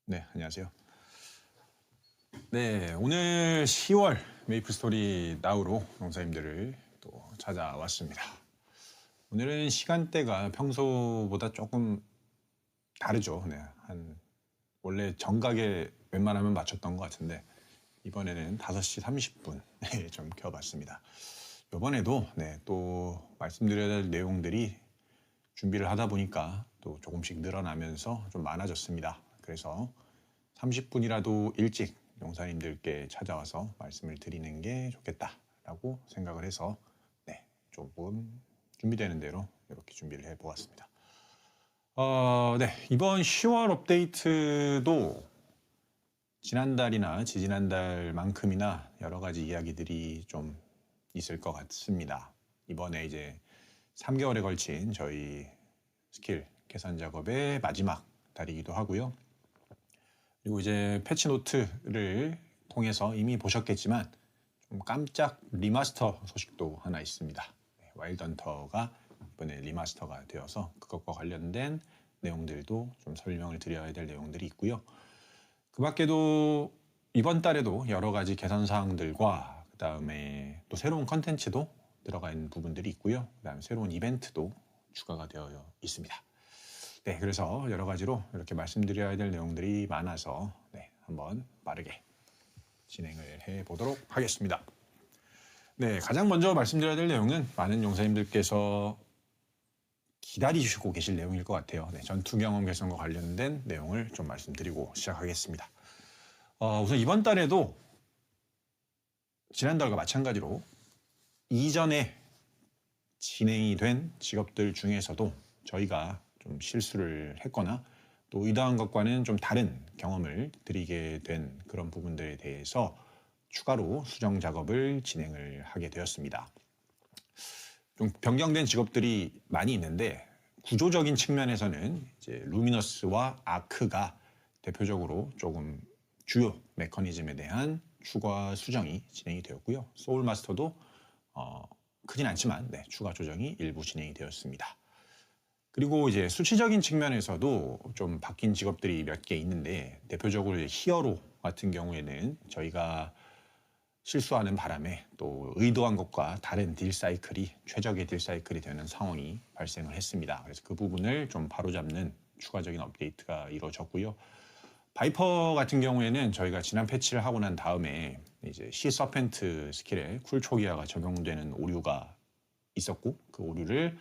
네, 안녕하세요. 네, 오늘 10월 메이플스토리 나우로 용사님들을 또 찾아왔습니다. 오늘은 시간대가 평소보다 조금 다르죠. 네, 원래 정각에 웬만하면 맞췄던 것 같은데 이번에는 5시 30분에 좀 켜봤습니다. 이번에도 또 말씀드려야 될 내용들이 준비를 하다 보니까 또 조금씩 늘어나면서 좀 많아졌습니다. 그래서 30분이라도 일찍 용사님들께 찾아와서 말씀을 드리는 게 좋겠다라고 생각을 해서 조금 준비되는 대로 이렇게 준비를 해보았습니다. 이번 10월 업데이트도 지난달이나 지지난달만큼이나 여러 가지 이야기들이 좀 있을 것 같습니다. 이번에 이제 3개월에 걸친 저희 스킬 개선 작업의 마지막 달이기도 하고요. 그리고 이제 패치 노트를 통해서 이미 보셨겠지만 좀 깜짝 리마스터 소식도 하나 있습니다. 와일드 헌터가 이번에 리마스터가 되어서 그것과 관련된 내용들도 좀 설명을 드려야 될 내용들이 있고요. 그 밖에도 이번 달에도 여러 가지 개선 사항들과 그 다음에 또 새로운 컨텐츠도 들어가 있는 부분들이 있고요. 그 다음에 새로운 이벤트도 추가가 되어 있습니다. 네, 그래서 여러 가지로 이렇게 말씀드려야 될 내용들이 많아서 한번 빠르게 진행을 해보도록 하겠습니다. 네, 가장 먼저 말씀드려야 될 내용은 많은 용사님들께서 기다리시고 계실 내용일 것 같아요. 전투 경험 개선과 관련된 내용을 좀 말씀드리고 시작하겠습니다. 우선 이번 달에도 지난달과 마찬가지로 이전에 진행이 된 직업들 중에서도 저희가 좀 실수를 했거나 또 의도한 것과는 좀 다른 경험을 드리게 된 그런 부분들에 대해서 추가로 수정 작업을 진행을 하게 되었습니다. 좀 변경된 직업들이 많이 있는데 구조적인 측면에서는 이제 루미너스와 아크가 대표적으로 조금 주요 메커니즘에 대한 추가 수정이 진행이 되었고요. 소울마스터도 크진 않지만 추가 조정이 일부 진행이 되었습니다. 그리고 이제 수치적인 측면에서도 좀 바뀐 직업들이 몇 개 있는데 대표적으로 히어로 같은 경우에는 저희가 실수하는 바람에 또 의도한 것과 다른 딜 사이클이 최적의 딜 사이클이 되는 상황이 발생을 했습니다. 그래서 그 부분을 좀 바로잡는 추가적인 업데이트가 이루어졌고요. 바이퍼 같은 경우에는 저희가 지난 패치를 하고 난 다음에 이제 시 서펜트 스킬에 쿨 초기화가 적용되는 오류가 있었고 그 오류를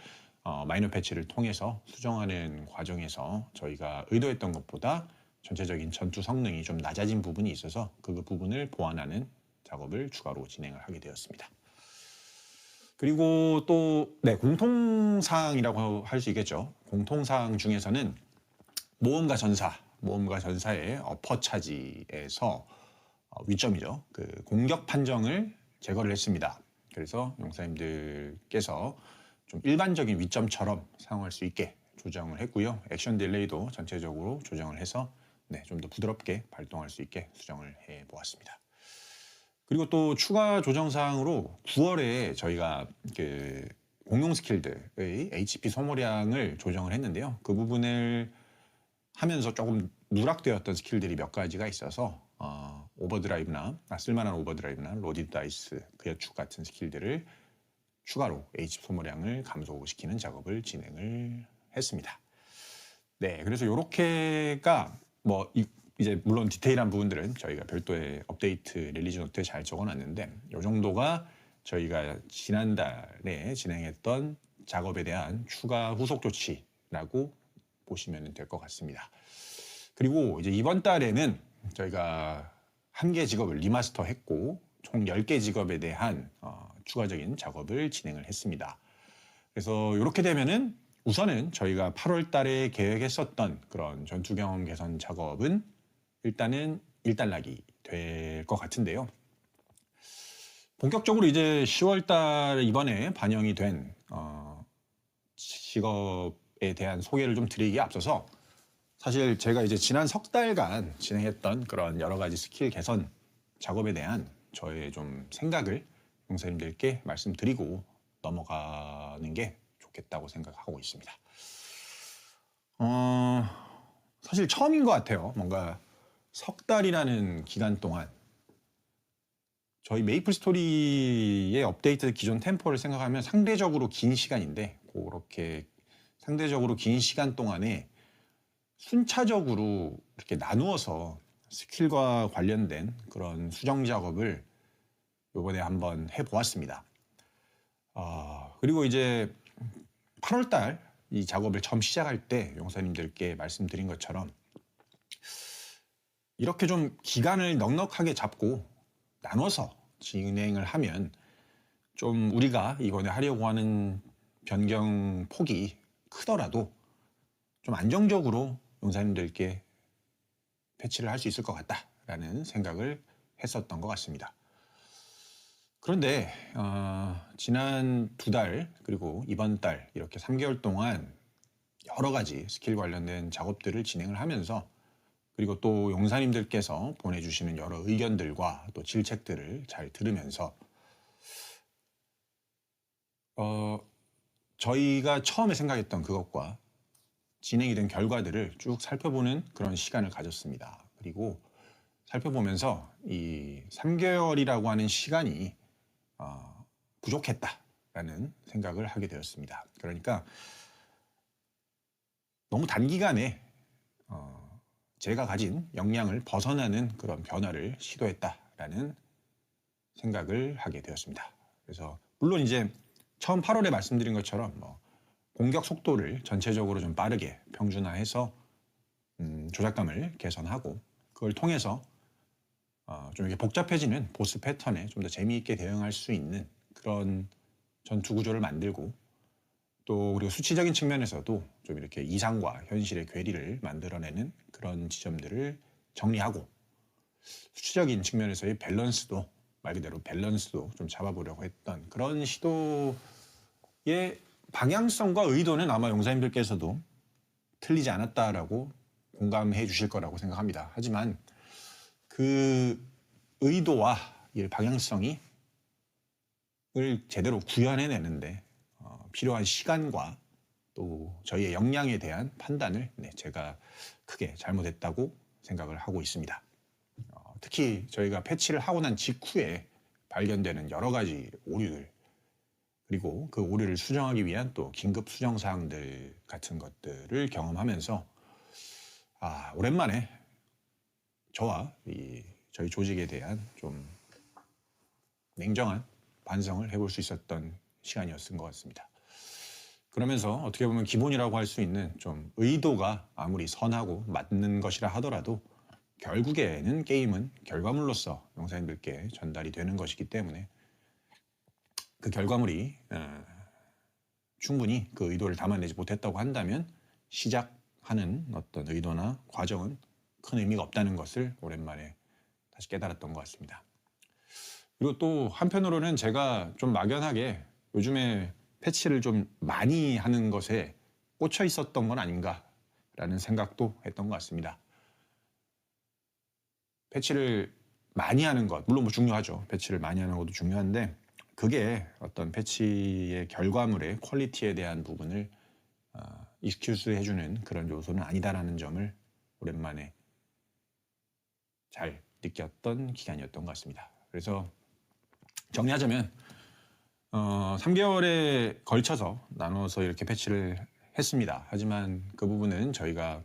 마이너 패치를 통해서 수정하는 과정에서 저희가 의도했던 것보다 전체적인 전투 성능이 좀 낮아진 부분이 있어서 그 부분을 보완하는 작업을 추가로 진행을 하게 되었습니다. 그리고 또 공통사항이라고 할 수 있겠죠. 공통사항 중에서는 모험가 전사의 어퍼 차지에서 위점이죠. 그 공격 판정을 제거를 했습니다. 그래서 용사님들께서 좀 일반적인 위점처럼 사용할 수 있게 조정을 했고요. 액션 딜레이도 전체적으로 조정을 해서 좀 더 부드럽게 발동할 수 있게 수정을 해보았습니다. 그리고 또 추가 조정 사항으로 9월에 저희가 그 공용 스킬들의 HP 소모량을 조정을 했는데요. 그 부분을 하면서 조금 누락되었던 스킬들이 몇 가지가 있어서 오버드라이브나 쓸만한 오버드라이브나 로디드 다이스, 그여축 같은 스킬들을 추가로 HP 소모량을 감소시키는 작업을 진행을 했습니다. 그래서 이렇게가 이제 물론 디테일한 부분들은 저희가 별도의 업데이트 릴리즈 노트에 잘 적어놨는데 이 정도가 저희가 지난달에 진행했던 작업에 대한 추가 후속 조치라고 보시면 될 것 같습니다. 그리고 이제 이번 달에는 저희가 1개 직업을 리마스터 했고 총 10개 직업에 대한 추가적인 작업을 진행을 했습니다. 그래서 이렇게 되면은 우선은 저희가 8월 달에 계획했었던 그런 전투 경험 개선 작업은 일단은 일단락이 될 것 같은데요. 본격적으로 이제 10월 달 이번에 반영이 된 직업에 대한 소개를 좀 드리기에 앞서서 사실 제가 이제 지난 석 달간 진행했던 그런 여러 가지 스킬 개선 작업에 대한 저의 좀 생각을 용사님들께 말씀드리고 넘어가는 게 좋겠다고 생각하고 있습니다. 사실 처음인 것 같아요. 뭔가 석 달이라는 기간 동안 저희 메이플 스토리의 업데이트 기존 템포를 생각하면 상대적으로 긴 시간인데, 그렇게 상대적으로 긴 시간 동안에 순차적으로 이렇게 나누어서 스킬과 관련된 그런 수정 작업을 이번에 한번 해보았습니다. 그리고 이제 8월 달 이 작업을 처음 시작할 때 용사님들께 말씀드린 것처럼 이렇게 좀 기간을 넉넉하게 잡고 나눠서 진행을 하면 좀 우리가 이번에 하려고 하는 변경 폭이 크더라도 좀 안정적으로 용사님들께 패치를 할 수 있을 것 같다라는 생각을 했었던 것 같습니다. 그런데 지난 2달 그리고 이번 달 이렇게 3개월 동안 여러 가지 스킬 관련된 작업들을 진행을 하면서, 그리고 또 용사님들께서 보내주시는 여러 의견들과 또 질책들을 잘 들으면서 저희가 처음에 생각했던 그것과 진행이 된 결과들을 쭉 살펴보는 그런 시간을 가졌습니다. 그리고 살펴보면서 이 3개월이라고 하는 시간이 부족했다라는 생각을 하게 되었습니다. 그러니까 너무 단기간에 제가 가진 역량을 벗어나는 그런 변화를 시도했다라는 생각을 하게 되었습니다. 그래서 물론 이제 처음 8월에 말씀드린 것처럼 공격 속도를 전체적으로 좀 빠르게 평준화해서 조작감을 개선하고, 그걸 통해서 좀 이렇게 복잡해지는 보스 패턴에 좀 더 재미있게 대응할 수 있는 그런 전투 구조를 만들고, 또 그리고 수치적인 측면에서도 좀 이렇게 이상과 현실의 괴리를 만들어내는 그런 지점들을 정리하고, 수치적인 측면에서의 밸런스도, 말 그대로 밸런스도 좀 잡아보려고 했던 그런 시도의 방향성과 의도는 아마 용사님들께서도 틀리지 않았다라고 공감해 주실 거라고 생각합니다. 하지만 그 의도와 이 방향성이 을 제대로 구현해내는데 필요한 시간과 또 저희의 역량에 대한 판단을 제가 크게 잘못했다고 생각을 하고 있습니다. 특히 저희가 패치를 하고 난 직후에 발견되는 여러 가지 오류들, 그리고 그 오류를 수정하기 위한 또 긴급 수정 사항들 같은 것들을 경험하면서 오랜만에 저와 저희 조직에 대한 좀 냉정한 반성을 해볼 수 있었던 시간이었던 것 같습니다. 그러면서 어떻게 보면 기본이라고 할 수 있는 좀 의도가 아무리 선하고 맞는 것이라 하더라도 결국에는 게임은 결과물로서 용사님들께 전달이 되는 것이기 때문에 그 결과물이 충분히 그 의도를 담아내지 못했다고 한다면 시작하는 어떤 의도나 과정은 큰 의미가 없다는 것을 오랜만에 다시 깨달았던 것 같습니다. 그리고 또 한편으로는 제가 좀 막연하게 요즘에 패치를 좀 많이 하는 것에 꽂혀 있었던 건 아닌가라는 생각도 했던 것 같습니다. 패치를 많이 하는 것, 물론 중요하죠. 패치를 많이 하는 것도 중요한데, 그게 어떤 패치의 결과물의 퀄리티에 대한 부분을 익스큐스 해주는 그런 요소는 아니다라는 점을 오랜만에 잘 느꼈던 기간이었던 것 같습니다. 그래서 정리하자면 3개월에 걸쳐서 나눠서 이렇게 패치를 했습니다. 하지만 그 부분은 저희가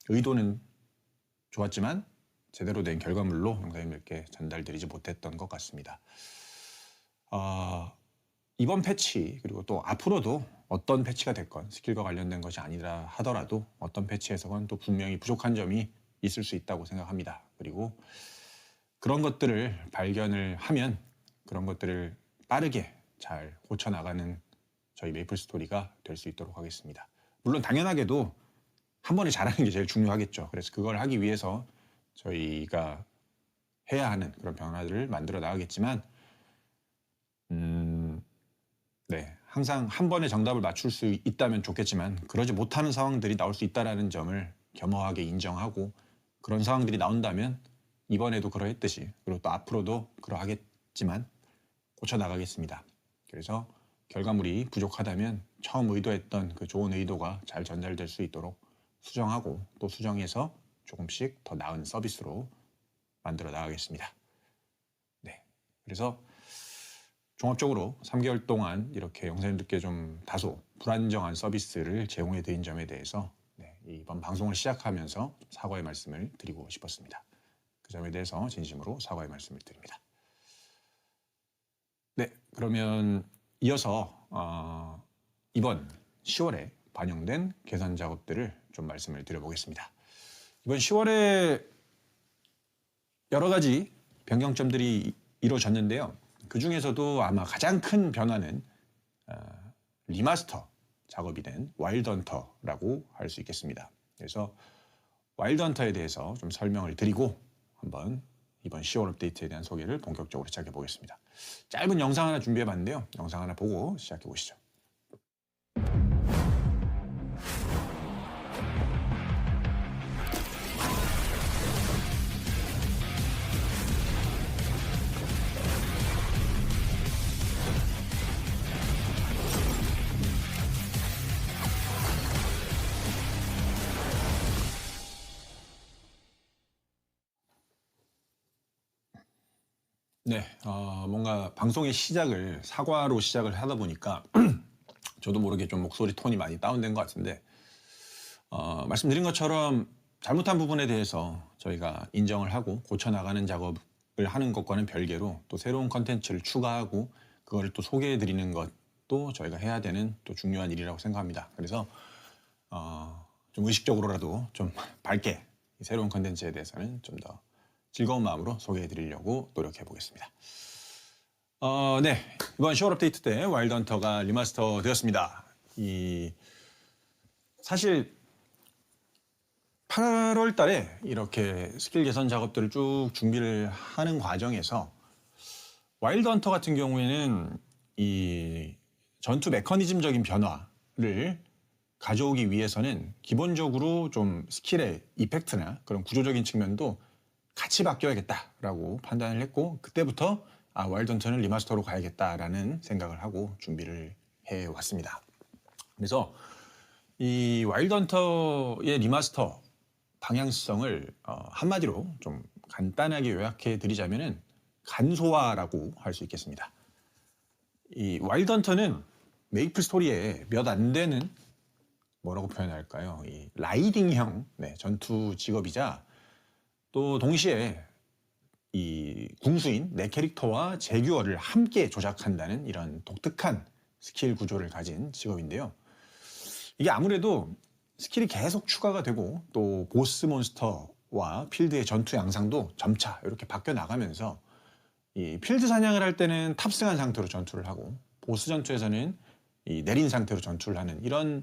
의도는 좋았지만 제대로 된 결과물로 용사님들께 전달드리지 못했던 것 같습니다. 이번 패치, 그리고 또 앞으로도 어떤 패치가 됐건 스킬과 관련된 것이 아니라 하더라도 어떤 패치에서건 또 분명히 부족한 점이 있을 수 있다고 생각합니다. 그리고 그런 것들을 발견을 하면 그런 것들을 빠르게 잘 고쳐나가는 저희 메이플 스토리가 될 수 있도록 하겠습니다. 물론 당연하게도 한 번에 잘하는 게 제일 중요하겠죠. 그래서 그걸 하기 위해서 저희가 해야 하는 그런 변화들을 만들어 나가겠지만 항상 한 번에 정답을 맞출 수 있다면 좋겠지만 그러지 못하는 상황들이 나올 수 있다는 점을 겸허하게 인정하고, 그런 상황들이 나온다면 이번에도 그러했듯이, 그리고 또 앞으로도 그러하겠지만 고쳐나가겠습니다. 그래서 결과물이 부족하다면 처음 의도했던 그 좋은 의도가 잘 전달될 수 있도록 수정하고, 또 수정해서 조금씩 더 나은 서비스로 만들어 나가겠습니다. 네, 그래서 종합적으로 3개월 동안 이렇게 영상님들께 좀 다소 불안정한 서비스를 제공해 드린 점에 대해서 이번 방송을 시작하면서 사과의 말씀을 드리고 싶었습니다. 그 점에 대해서 진심으로 사과의 말씀을 드립니다. 네, 그러면 이어서 이번 10월에 반영된 개선 작업들을 좀 말씀을 드려보겠습니다. 이번 10월에 여러 가지 변경점들이 이루어졌는데요. 그 중에서도 아마 가장 큰 변화는 리마스터 작업이 된 와일드 헌터라고 할 수 있겠습니다. 그래서 와일드 헌터에 대해서 좀 설명을 드리고 한번 이번 10월 업데이트에 대한 소개를 본격적으로 시작해 보겠습니다. 짧은 영상 하나 준비해 봤는데요. 영상 하나 보고 시작해 보시죠. 네, 뭔가 방송의 시작을 사과로 시작을 하다 보니까 저도 모르게 좀 목소리 톤이 많이 다운된 것 같은데 말씀드린 것처럼 잘못한 부분에 대해서 저희가 인정을 하고 고쳐나가는 작업을 하는 것과는 별개로 또 새로운 컨텐츠를 추가하고 그거를 또 소개해 드리는 것도 저희가 해야 되는 또 중요한 일이라고 생각합니다. 그래서 좀 의식적으로라도 좀 밝게 새로운 컨텐츠에 대해서는 좀 더 즐거운 마음으로 소개해 드리려고 노력해 보겠습니다. 네, 이번 10월 업데이트 때 와일드 헌터가 리마스터 되었습니다. 사실 8월 달에 이렇게 스킬 개선 작업들을 쭉 준비를 하는 과정에서 와일드 헌터 같은 경우에는 이 전투 메커니즘적인 변화를 가져오기 위해서는 기본적으로 좀 스킬의 이펙트나 그런 구조적인 측면도 같이 바뀌어야겠다라고 판단을 했고 그때부터 와일드 헌터는 리마스터로 가야겠다라는 생각을 하고 준비를 해왔습니다. 그래서 이 와일드 헌터의 리마스터 방향성을 한마디로 좀 간단하게 요약해 드리자면은 간소화라고 할 수 있겠습니다. 이 와일드 헌터는 메이플 스토리에 몇 안 되는 뭐라고 표현할까요? 이 라이딩형 전투 직업이자 또 동시에 이 궁수인 내 캐릭터와 제규어를 함께 조작한다는 이런 독특한 스킬 구조를 가진 직업인데요. 이게 아무래도 스킬이 계속 추가가 되고 또 보스 몬스터와 필드의 전투 양상도 점차 이렇게 바뀌어 나가면서 이 필드 사냥을 할 때는 탑승한 상태로 전투를 하고 보스 전투에서는 이 내린 상태로 전투를 하는 이런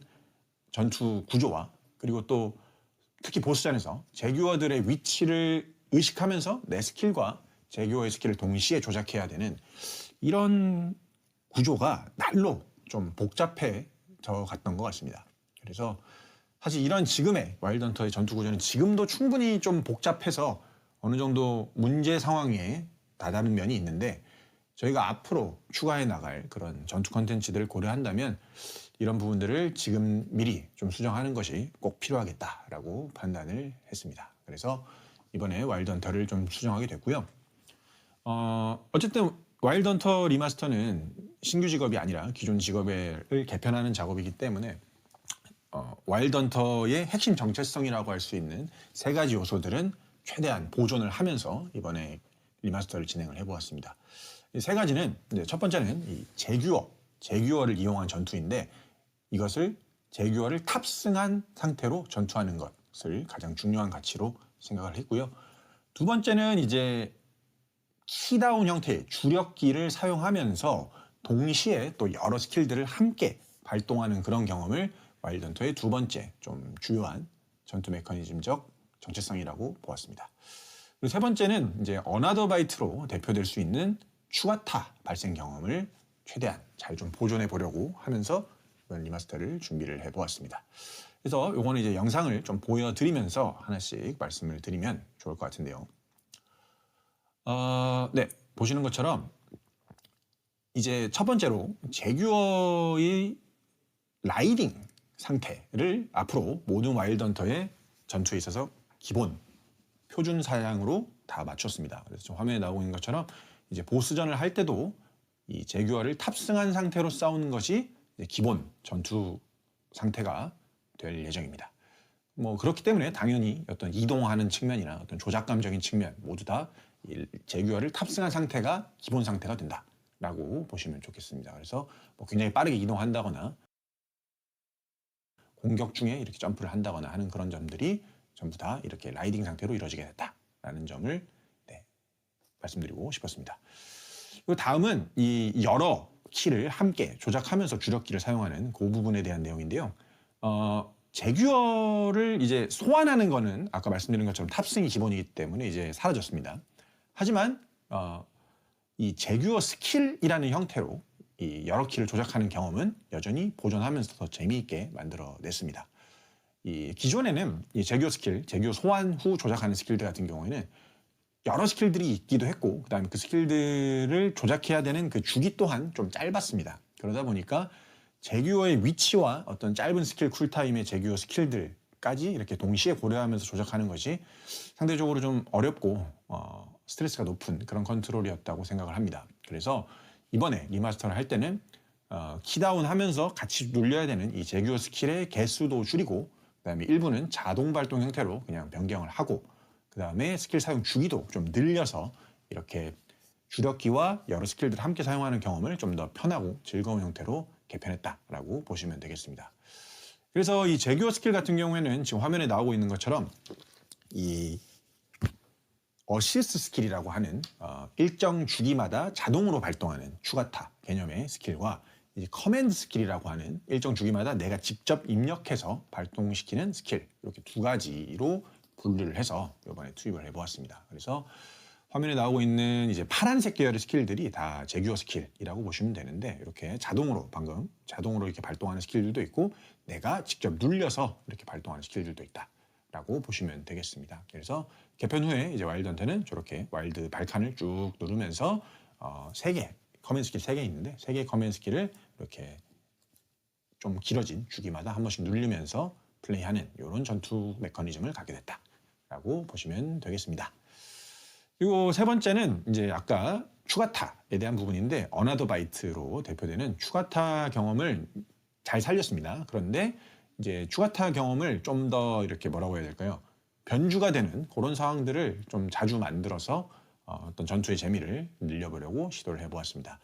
전투 구조와 그리고 또 특히 보스전에서 제규어들의 위치를 의식하면서 내 스킬과 제규어의 스킬을 동시에 조작해야 되는 이런 구조가 날로 좀 복잡해져 갔던 것 같습니다. 그래서 사실 이런 지금의 와일드 헌터의 전투 구조는 지금도 충분히 좀 복잡해서 어느 정도 문제 상황에 다다른 면이 있는데 저희가 앞으로 추가해 나갈 그런 전투 컨텐츠들을 고려한다면 이런 부분들을 지금 미리 좀 수정하는 것이 꼭 필요하겠다라고 판단을 했습니다. 그래서 이번에 와일드 헌터를 좀 수정하게 됐고요. 어쨌든 와일드 헌터 리마스터는 신규 직업이 아니라 기존 직업을 개편하는 작업이기 때문에 와일드 헌터의 핵심 정체성이라고 할 수 있는 세 가지 요소들은 최대한 보존을 하면서 이번에 리마스터를 진행을 해보았습니다. 이 세 가지는 이제 첫 번째는 이 제규어를 이용한 전투인데 이것을 제규어를 탑승한 상태로 전투하는 것을 가장 중요한 가치로 생각을 했고요. 두 번째는 이제 키다운 형태의 주력기를 사용하면서 동시에 또 여러 스킬들을 함께 발동하는 그런 경험을 와일드 헌터의 두 번째 좀 주요한 전투 메커니즘적 정체성이라고 보았습니다. 그리고 세 번째는 이제 어나더 바이트로 대표될 수 있는 추가타 발생 경험을 최대한 잘 좀 보존해 보려고 하면서 이번 리마스터를 준비를 해보았습니다. 그래서 요거는 이제 영상을 좀 보여드리면서 하나씩 말씀을 드리면 좋을 것 같은데요. 네, 보시는 것처럼 이제 첫 번째로 제규어의 라이딩 상태를 앞으로 모든 와일드 헌터의 전투에 있어서 기본 표준 사양으로 다 맞췄습니다. 그래서 지금 화면에 나오고 있는 것처럼 이제 보스전을 할 때도 이 제규어를 탑승한 상태로 싸우는 것이 이제 기본 전투 상태가 될 예정입니다. 뭐 그렇기 때문에 당연히 어떤 이동하는 측면이나 어떤 조작감적인 측면 모두 다 제규어를 탑승한 상태가 기본 상태가 된다라고 보시면 좋겠습니다. 그래서 뭐 굉장히 빠르게 이동한다거나 공격 중에 이렇게 점프를 한다거나 하는 그런 점들이 전부 다 이렇게 라이딩 상태로 이루어지게 됐다라는 점을 말씀드리고 싶었습니다. 그리고 다음은 이 여러 키를 함께 조작하면서 주력키를 사용하는 그 부분에 대한 내용인데요. 제규어를 이제 소환하는 거는 아까 말씀드린 것처럼 탑승이 기본이기 때문에 이제 사라졌습니다. 하지만 이 제규어 스킬이라는 형태로 이 여러 키를 조작하는 경험은 여전히 보존하면서 더 재미있게 만들어냈습니다. 이 기존에는 이 제규어 스킬, 제규어 소환 후 조작하는 스킬들 같은 경우에는 여러 스킬들이 있기도 했고 그다음에 그 스킬들을 조작해야 되는 그 주기 또한 좀 짧았습니다. 그러다 보니까 제규어의 위치와 어떤 짧은 스킬 쿨타임의 제규어 스킬들까지 이렇게 동시에 고려하면서 조작하는 것이 상대적으로 좀 어렵고 스트레스가 높은 그런 컨트롤이었다고 생각을 합니다. 그래서 이번에 리마스터를 할 때는 키다운 하면서 같이 눌려야 되는 이 제규어 스킬의 개수도 줄이고 그다음에 일부는 자동 발동 형태로 그냥 변경을 하고 그다음에 스킬 사용 주기도 좀 늘려서 이렇게 주력기와 여러 스킬들을 함께 사용하는 경험을 좀 더 편하고 즐거운 형태로 개편했다라고 보시면 되겠습니다. 그래서 이 제규어 스킬 같은 경우에는 지금 화면에 나오고 있는 것처럼 이 어시스트 스킬이라고 하는 일정 주기마다 자동으로 발동하는 추가타 개념의 스킬과 이 커맨드 스킬이라고 하는 일정 주기마다 내가 직접 입력해서 발동시키는 스킬 이렇게 두 가지로 분류를 해서 이번에 투입을 해보았습니다. 그래서 화면에 나오고 있는 이제 파란색 계열의 스킬들이 다 제규어 스킬이라고 보시면 되는데 이렇게 자동으로 방금 자동으로 이렇게 발동하는 스킬들도 있고 내가 직접 눌려서 이렇게 발동하는 스킬들도 있다라고 보시면 되겠습니다. 그래서 개편 후에 이제 와일드 헌터는 저렇게 와일드 발칸을 쭉 누르면서 3개 커맨드 스킬 3개 있는데 3개의 커맨드 스킬을 이렇게 좀 길어진 주기마다 한 번씩 누르면서 플레이하는 이런 전투 메커니즘을 갖게 됐다라고 보시면 되겠습니다. 그리고 세 번째는 이제 아까 추가타에 대한 부분인데 어나더 바이트로 대표되는 추가타 경험을 잘 살렸습니다. 그런데 이제 추가타 경험을 좀 더 이렇게 뭐라고 해야 될까요? 변주가 되는 그런 상황들을 좀 자주 만들어서 어떤 전투의 재미를 늘려보려고 시도를 해보았습니다.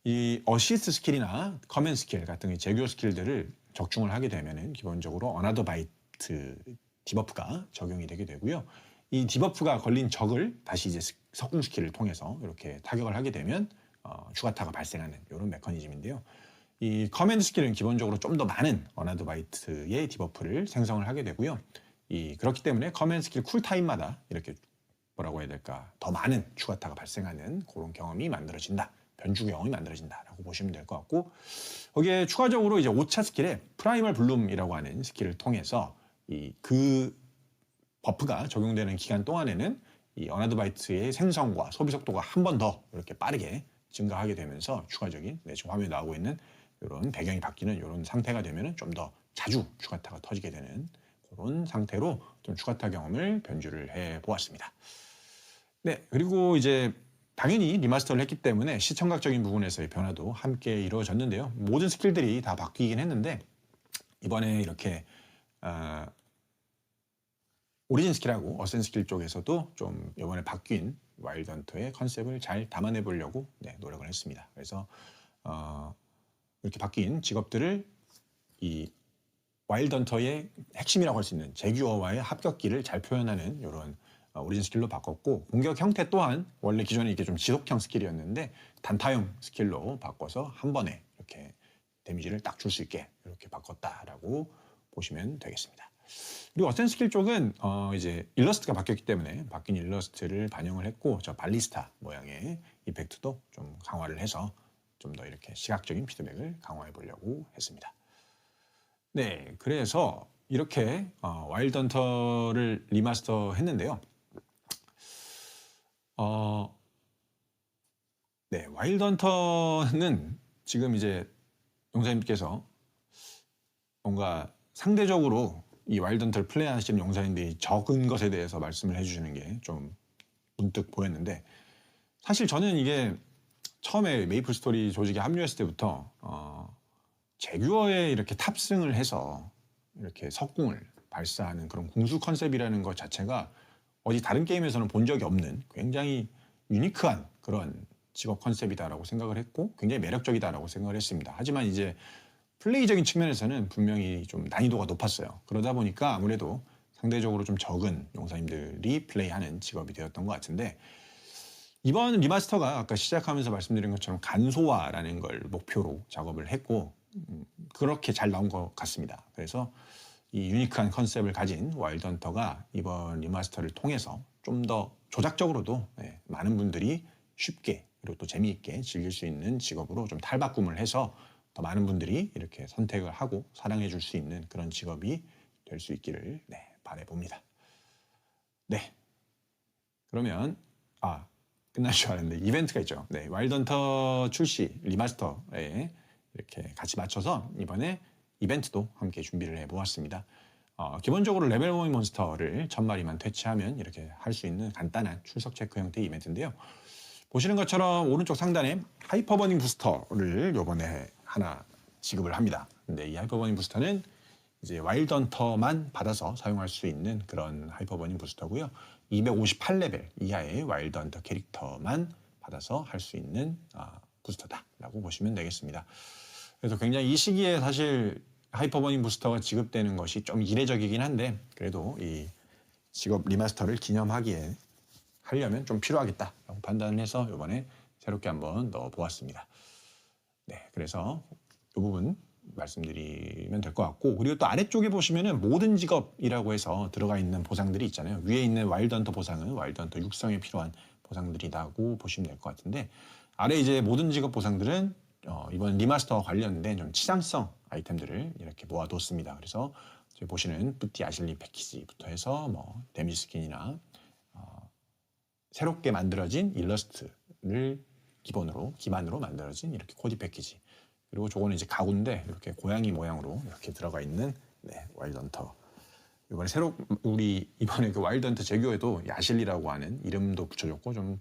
이 어시스트 스킬이나 커맨드 스킬 같은 제규어 스킬들을 적중을 하게 되면은 기본적으로 어나더 바이트 디버프가 적용이 되게 되고요. 이 디버프가 걸린 적을 다시 이제 석궁 스킬을 통해서 이렇게 타격을 하게 되면 추가타가 발생하는 이런 메커니즘인데요. 이 커맨드 스킬은 기본적으로 좀 더 많은 어나더 바이트의 디버프를 생성을 하게 되고요. 그렇기 때문에 커맨드 스킬 쿨타임마다 이렇게 뭐라고 해야 될까 더 많은 추가타가 발생하는 그런 경험이 만들어진다. 변주 경험이 만들어진다라고 보시면 될 것 같고 거기에 추가적으로 이제 5차 스킬에 프라이멀 블룸이라고 하는 스킬을 통해서 그 버프가 적용되는 기간 동안에는 이 어나더 바이트의 생성과 소비 속도가 한 번 더 이렇게 빠르게 증가하게 되면서 추가적인 지금 화면에 나오고 있는 이런 배경이 바뀌는 이런 상태가 되면은 좀 더 자주 추가타가 터지게 되는 그런 상태로 좀 추가타 경험을 변주를 해 보았습니다. 네, 그리고 이제 당연히 리마스터를 했기 때문에 시청각적인 부분에서의 변화도 함께 이루어졌는데요. 모든 스킬들이 다 바뀌긴 했는데 이번에 이렇게 오리진 스킬하고 어센 스킬 쪽에서도 좀 이번에 바뀐 와일드 헌터의 컨셉을 잘 담아내 보려고 노력을 했습니다. 그래서 이렇게 바뀐 직업들을 이 와일드 헌터의 핵심이라고 할 수 있는 제규어와의 합격기를 잘 표현하는 이런 오리진 스킬로 바꿨고 공격 형태 또한 원래 기존에 이게 좀 지속형 스킬이었는데 단타형 스킬로 바꿔서 한 번에 이렇게 데미지를 딱 줄 수 있게 이렇게 바꿨다라고 보시면 되겠습니다. 그리고 어센 스킬 쪽은 이제 일러스트가 바뀌었기 때문에 바뀐 일러스트를 반영을 했고 저 발리스타 모양의 이펙트도 좀 강화를 해서 좀 더 이렇게 시각적인 피드백을 강화해 보려고 했습니다. 네, 그래서 이렇게 와일드 헌터를 리마스터 했는데요. 네, 와일드 헌터는 지금 이제 용사님께서 뭔가 상대적으로 이 와일드 헌터를 플레이하시는 용사님들이 적은 것에 대해서 말씀을 해주시는 게 좀 문득 보였는데, 사실 저는 이게 처음에 메이플 스토리 조직에 합류했을 때부터 제규어에 이렇게 탑승을 해서 이렇게 석궁을 발사하는 그런 궁수 컨셉이라는 것 자체가 어디 다른 게임에서는 본 적이 없는 굉장히 유니크한 그런 직업 컨셉이다라고 생각을 했고, 굉장히 매력적이다라고 생각을 했습니다. 하지만 이제 플레이적인 측면에서는 분명히 좀 난이도가 높았어요. 그러다 보니까 아무래도 상대적으로 좀 적은 용사님들이 플레이하는 직업이 되었던 것 같은데, 이번 리마스터가 아까 시작하면서 말씀드린 것처럼 간소화라는 걸 목표로 작업을 했고, 그렇게 잘 나온 것 같습니다. 그래서 이 유니크한 컨셉을 가진 와일드 헌터가 이번 리마스터를 통해서 좀 더 조작적으로도 많은 분들이 쉽게 그리고 또 재미있게 즐길 수 있는 직업으로 좀 탈바꿈을 해서 더 많은 분들이 이렇게 선택을 하고 사랑해 줄 수 있는 그런 직업이 될 수 있기를 바라봅니다. 네. 그러면 끝날 줄 알았는데 이벤트가 있죠. 와일드 헌터 출시 리마스터에 이렇게 같이 맞춰서 이번에 이벤트도 함께 준비를 해보았습니다. 기본적으로 레벨 5 몬스터를 1000마리만 퇴치하면 이렇게 할 수 있는 간단한 출석 체크 형태의 이벤트인데요. 보시는 것처럼 오른쪽 상단에 하이퍼버닝 부스터를 이번에 하나 지급을 합니다. 근데 이 하이퍼버닝 부스터는 이제 와일드 헌터만 받아서 사용할 수 있는 그런 하이퍼버닝 부스터고요. 258레벨 이하의 와일드 헌터 캐릭터만 받아서 할 수 있는 부스터다라고 보시면 되겠습니다. 그래서 굉장히 이 시기에 사실 하이퍼버닝 부스터가 지급되는 것이 좀 이례적이긴 한데, 그래도 이 직업 리마스터를 기념하기에 하려면 좀 필요하겠다라고 판단을 해서 이번에 새롭게 한번 넣어보았습니다. 그래서 이 부분 말씀드리면 될 것 같고, 그리고 또 아래쪽에 보시면은 모든 직업이라고 해서 들어가 있는 보상들이 있잖아요. 위에 있는 와일드 헌터 보상은 와일드 헌터 육성에 필요한 보상들이라고 보시면 될 것 같은데, 아래 이제 모든 직업 보상들은 이번 리마스터와 관련된 좀 치상성 아이템들을 이렇게 모아뒀습니다. 그래서 보시는 뿌띠 아실리 패키지부터 해서 뭐 데미지 스킨이나 새롭게 만들어진 일러스트를 기반으로 만들어진 이렇게 코디 패키지, 그리고 저거는 이제 가구인데 이렇게 고양이 모양으로 이렇게 들어가 있는 와일드 헌터. 우리 이번에 그 와일드 헌터 제규어에도 야실리라고 하는 이름도 붙여줬고 좀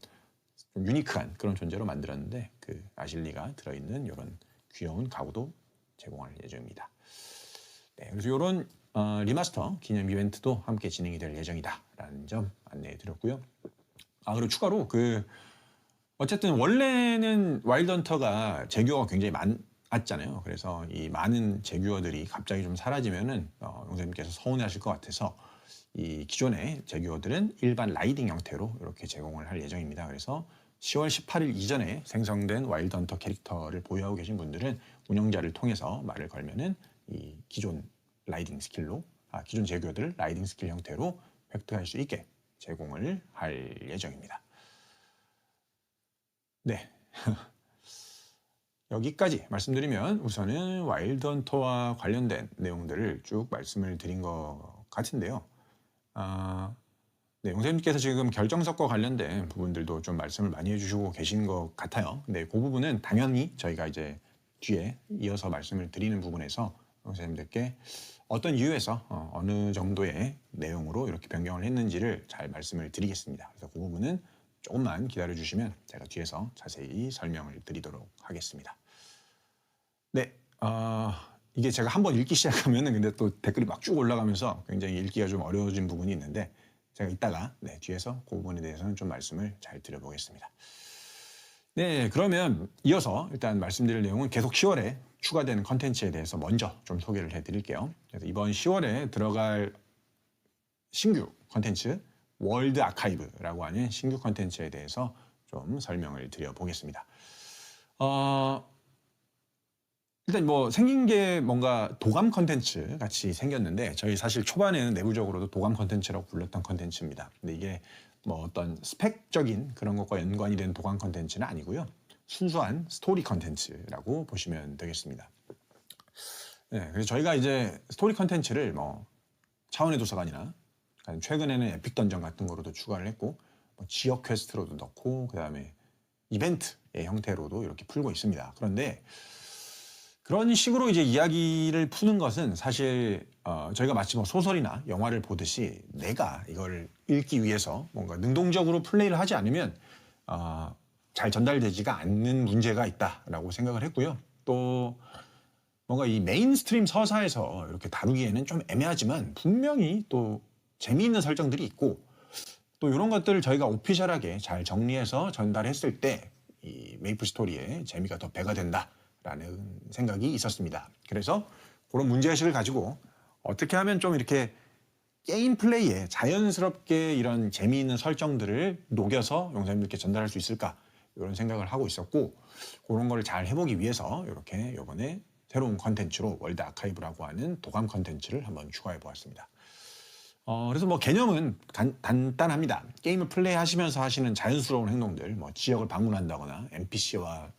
유니크한 그런 존재로 만들었는데, 그 아실리가 들어있는 이런 귀여운 가구도 제공할 예정입니다. 그래서 이런 리마스터 기념 이벤트도 함께 진행이 될 예정이다라는 점 안내해 드렸고요. 그리고 추가로 어쨌든 원래는 와일드 헌터가 제규어가 굉장히 많았잖아요. 그래서 이 많은 제규어들이 갑자기 좀 사라지면은 용사님께서 서운해하실 것 같아서 이 기존의 제규어들은 일반 라이딩 형태로 이렇게 제공을 할 예정입니다. 그래서 10월 18일 이전에 생성된 와일드 헌터 캐릭터를 보유하고 계신 분들은 운영자를 통해서 말을 걸면은 이 기존 기존 제규어들을 라이딩 스킬 형태로 획득할 수 있게 제공을 할 예정입니다. 여기까지 말씀드리면 우선은 와일드 헌터와 관련된 내용들을 쭉 말씀을 드린 것 같은데요. 용사님께서 지금 결정석과 관련된 부분들도 좀 말씀을 많이 해주시고 계신 것 같아요. 그 부분은 당연히 저희가 이제 뒤에 이어서 말씀을 드리는 부분에서 용사님들께 어떤 이유에서 어느 정도의 내용으로 이렇게 변경을 했는지를 잘 말씀을 드리겠습니다. 그래서 그 부분은 조금만 기다려 주시면 제가 뒤에서 자세히 설명을 드리도록 하겠습니다. 이게 제가 한번 읽기 시작하면은 근데 또 댓글이 막 쭉 올라가면서 굉장히 읽기가 좀 어려워진 부분이 있는데, 제가 이따가 뒤에서 그 부분에 대해서는 좀 말씀을 잘 드려보겠습니다. 그러면 이어서 일단 말씀드릴 내용은 계속 10월에 추가되는 컨텐츠에 대해서 먼저 좀 소개를 해드릴게요. 그래서 이번 10월에 들어갈 신규 컨텐츠 월드 아카이브라고 하는 신규 컨텐츠에 대해서 좀 설명을 드려보겠습니다. 일단 뭐 생긴 게 뭔가 도감 컨텐츠 같이 생겼는데, 저희 사실 초반에는 내부적으로도 도감 컨텐츠라고 불렀던 컨텐츠입니다. 근데 이게 뭐 어떤 스펙적인 그런 것과 연관이 된 도감 컨텐츠는 아니고요. 순수한 스토리 컨텐츠라고 보시면 되겠습니다. 그래서 저희가 이제 스토리 컨텐츠를 뭐 차원의 도서관이나 최근에는 에픽 던전 같은 거로도 추가를 했고, 뭐 지역 퀘스트로도 넣고, 그 다음에 이벤트의 형태로도 이렇게 풀고 있습니다. 그런데 그런 식으로 이제 이야기를 푸는 것은 사실 저희가 마치 뭐 소설이나 영화를 보듯이 내가 이걸 읽기 위해서 뭔가 능동적으로 플레이를 하지 않으면 잘 전달되지가 않는 문제가 있다라고 생각을 했고요. 또 뭔가 이 메인스트림 서사에서 이렇게 다루기에는 좀 애매하지만 분명히 또 재미있는 설정들이 있고 또 이런 것들을 저희가 오피셜하게 잘 정리해서 전달했을 때 이 메이플 스토리의 재미가 더 배가 된다라는 생각이 있었습니다. 그래서 그런 문제의식을 가지고 어떻게 하면 좀 이렇게 게임 플레이에 자연스럽게 이런 재미있는 설정들을 녹여서 용사님들께 전달할 수 있을까 이런 생각을 하고 있었고 그런 걸 잘 해보기 위해서 이렇게 이번에 새로운 컨텐츠로 월드 아카이브라고 하는 도감 컨텐츠를 한번 추가해 보았습니다. 그래서 뭐 개념은 간단합니다. 게임을 플레이하시면서 하시는 자연스러운 행동들, 뭐 지역을 방문한다거나 NPC와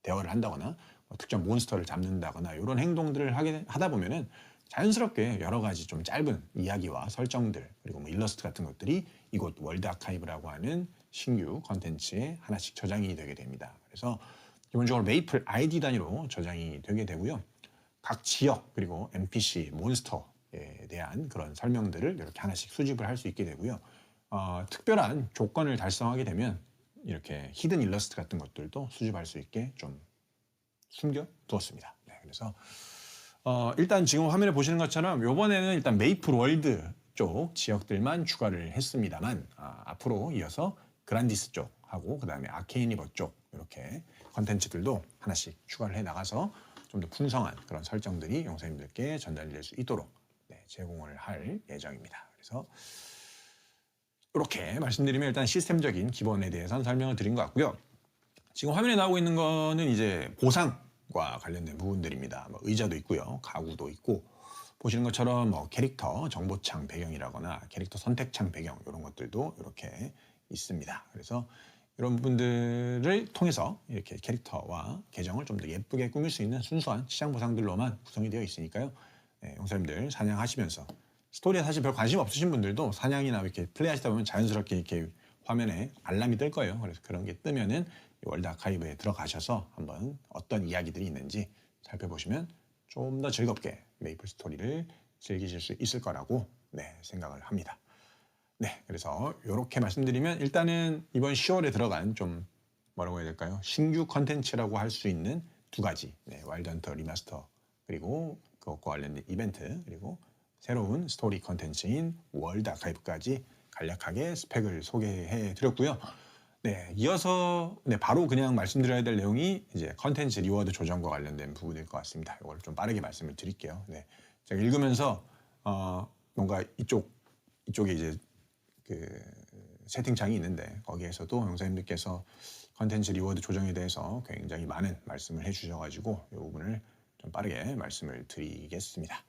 대화를 한다거나 뭐 특정 몬스터를 잡는다거나 이런 행동들을 하다 보면은 자연스럽게 여러 가지 좀 짧은 이야기와 설정들 그리고 뭐 일러스트 같은 것들이 이곳 월드 아카이브라고 하는 신규 컨텐츠에 하나씩 저장이 되게 됩니다. 그래서 기본적으로 메이플 아이디 단위로 저장이 되게 되고요. 각 지역 그리고 NPC, 몬스터에 대한 그런 설명들을 이렇게 하나씩 수집을 할 수 있게 되고요. 특별한 조건을 달성하게 되면 이렇게 히든 일러스트 같은 것들도 수집할 수 있게 좀 숨겨 두었습니다. 네, 그래서 일단 지금 화면에 보시는 것처럼 이번에는 일단 메이플 월드 쪽 지역들만 추가를 했습니다만 앞으로 이어서 그란디스 쪽하고 그 다음에 아케이니버 쪽 이렇게 컨텐츠들도 하나씩 추가를 해 나가서 좀 더 풍성한 그런 설정들이 용사님들께 전달될 수 있도록 제공을 할 예정입니다. 그래서 이렇게 말씀드리면 일단 시스템적인 기본에 대해서는 설명을 드린 것 같고요. 지금 화면에 나오고 있는 거는 이제 보상과 관련된 부분들입니다. 뭐 의자도 있고요, 가구도 있고 보시는 것처럼 뭐 캐릭터 정보창 배경이라거나 캐릭터 선택창 배경 이런 것들도 이렇게 있습니다. 그래서 이런 부분들을 통해서 이렇게 캐릭터와 계정을 좀 더 예쁘게 꾸밀 수 있는 순수한 시장 보상들로만 구성이 되어 있으니까요. 용사님들 사냥하시면서 스토리에 사실 별 관심 없으신 분들도 사냥이나 이렇게 플레이하시다 보면 자연스럽게 이렇게 화면에 알람이 뜰 거예요. 그래서 그런 게 뜨면은 월드 아카이브에 들어가셔서 한번 어떤 이야기들이 있는지 살펴보시면 좀 더 즐겁게 메이플 스토리를 즐기실 수 있을 거라고 생각을 합니다. 네, 그래서 이렇게 말씀드리면 일단은 이번 10월에 들어간 좀 뭐라고 해야 될까요? 신규 컨텐츠라고 할 수 있는 두 가지 와일드 헌터 리마스터 그리고 그것과 관련된 이벤트 그리고 새로운 스토리 컨텐츠인 월드 아카이브까지 간략하게 스펙을 소개해 드렸고요. 네, 이어서 바로 그냥 말씀드려야 될 내용이 이제 컨텐츠 리워드 조정과 관련된 부분일 것 같습니다. 이걸 좀 빠르게 말씀을 드릴게요. 네, 제가 읽으면서 뭔가 이쪽에 이제 그 채팅창이 있는데 거기에서도 용사님들께서 컨텐츠 리워드 조정에 대해서 굉장히 많은 말씀을 해주셔가지고 이 부분을 좀 빠르게 말씀을 드리겠습니다.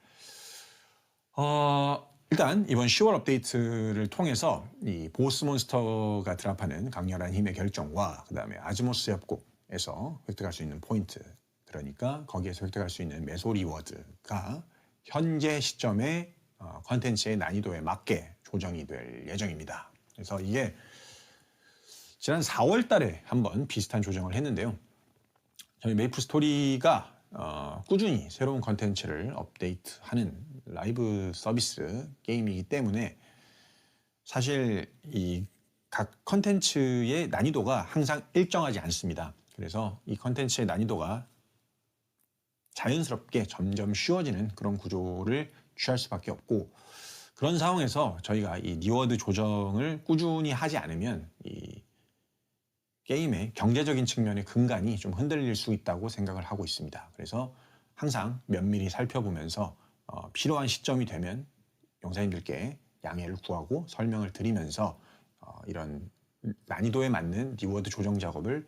일단 이번 10월 업데이트를 통해서 이 보스 몬스터가 드랍하는 강렬한 힘의 결정과 그 다음에 아즈모스 협곡에서 획득할 수 있는 포인트 그러니까 거기에서 획득할 수 있는 메소 리워드가 현재 시점의 컨텐츠의 난이도에 맞게 조정이 될 예정입니다. 그래서 이게 지난 4월 달에 한번 비슷한 조정을 했는데요. 저희 메이플 스토리가 꾸준히 새로운 컨텐츠를 업데이트하는 라이브 서비스 게임이기 때문에 사실 이 각 컨텐츠의 난이도가 항상 일정하지 않습니다. 그래서 이 컨텐츠의 난이도가 자연스럽게 점점 쉬워지는 그런 구조를 취할 수밖에 없고 그런 상황에서 저희가 이 리워드 조정을 꾸준히 하지 않으면 이 게임의 경제적인 측면의 근간이 좀 흔들릴 수 있다고 생각을 하고 있습니다. 그래서 항상 면밀히 살펴보면서 필요한 시점이 되면 용사님들께 양해를 구하고 설명을 드리면서 이런 난이도에 맞는 리워드 조정 작업을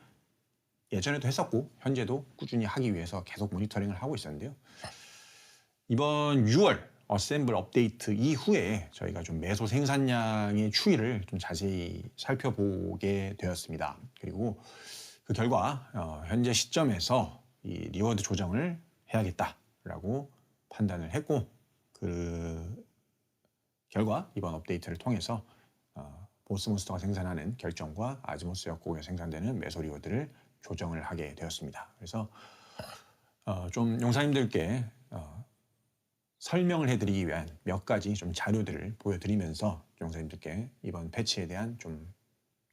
예전에도 했었고 현재도 꾸준히 하기 위해서 계속 모니터링을 하고 있었는데요. 이번 6월 어셈블 업데이트 이후에 저희가 좀 매소 생산량의 추이를 좀 자세히 살펴보게 되었습니다. 그리고 그 결과 현재 시점에서 이 리워드 조정을 해야겠다라고 판단을 했고 그 결과 이번 업데이트를 통해서 보스 몬스터가 생산하는 결정과 아즈모스 협곡에 생산되는 매소 리워드를 조정을 하게 되었습니다. 그래서 좀 용사님들께 설명을 해드리기 위한 몇 가지 좀 자료들을 보여드리면서 용사님들께 이번 패치에 대한 좀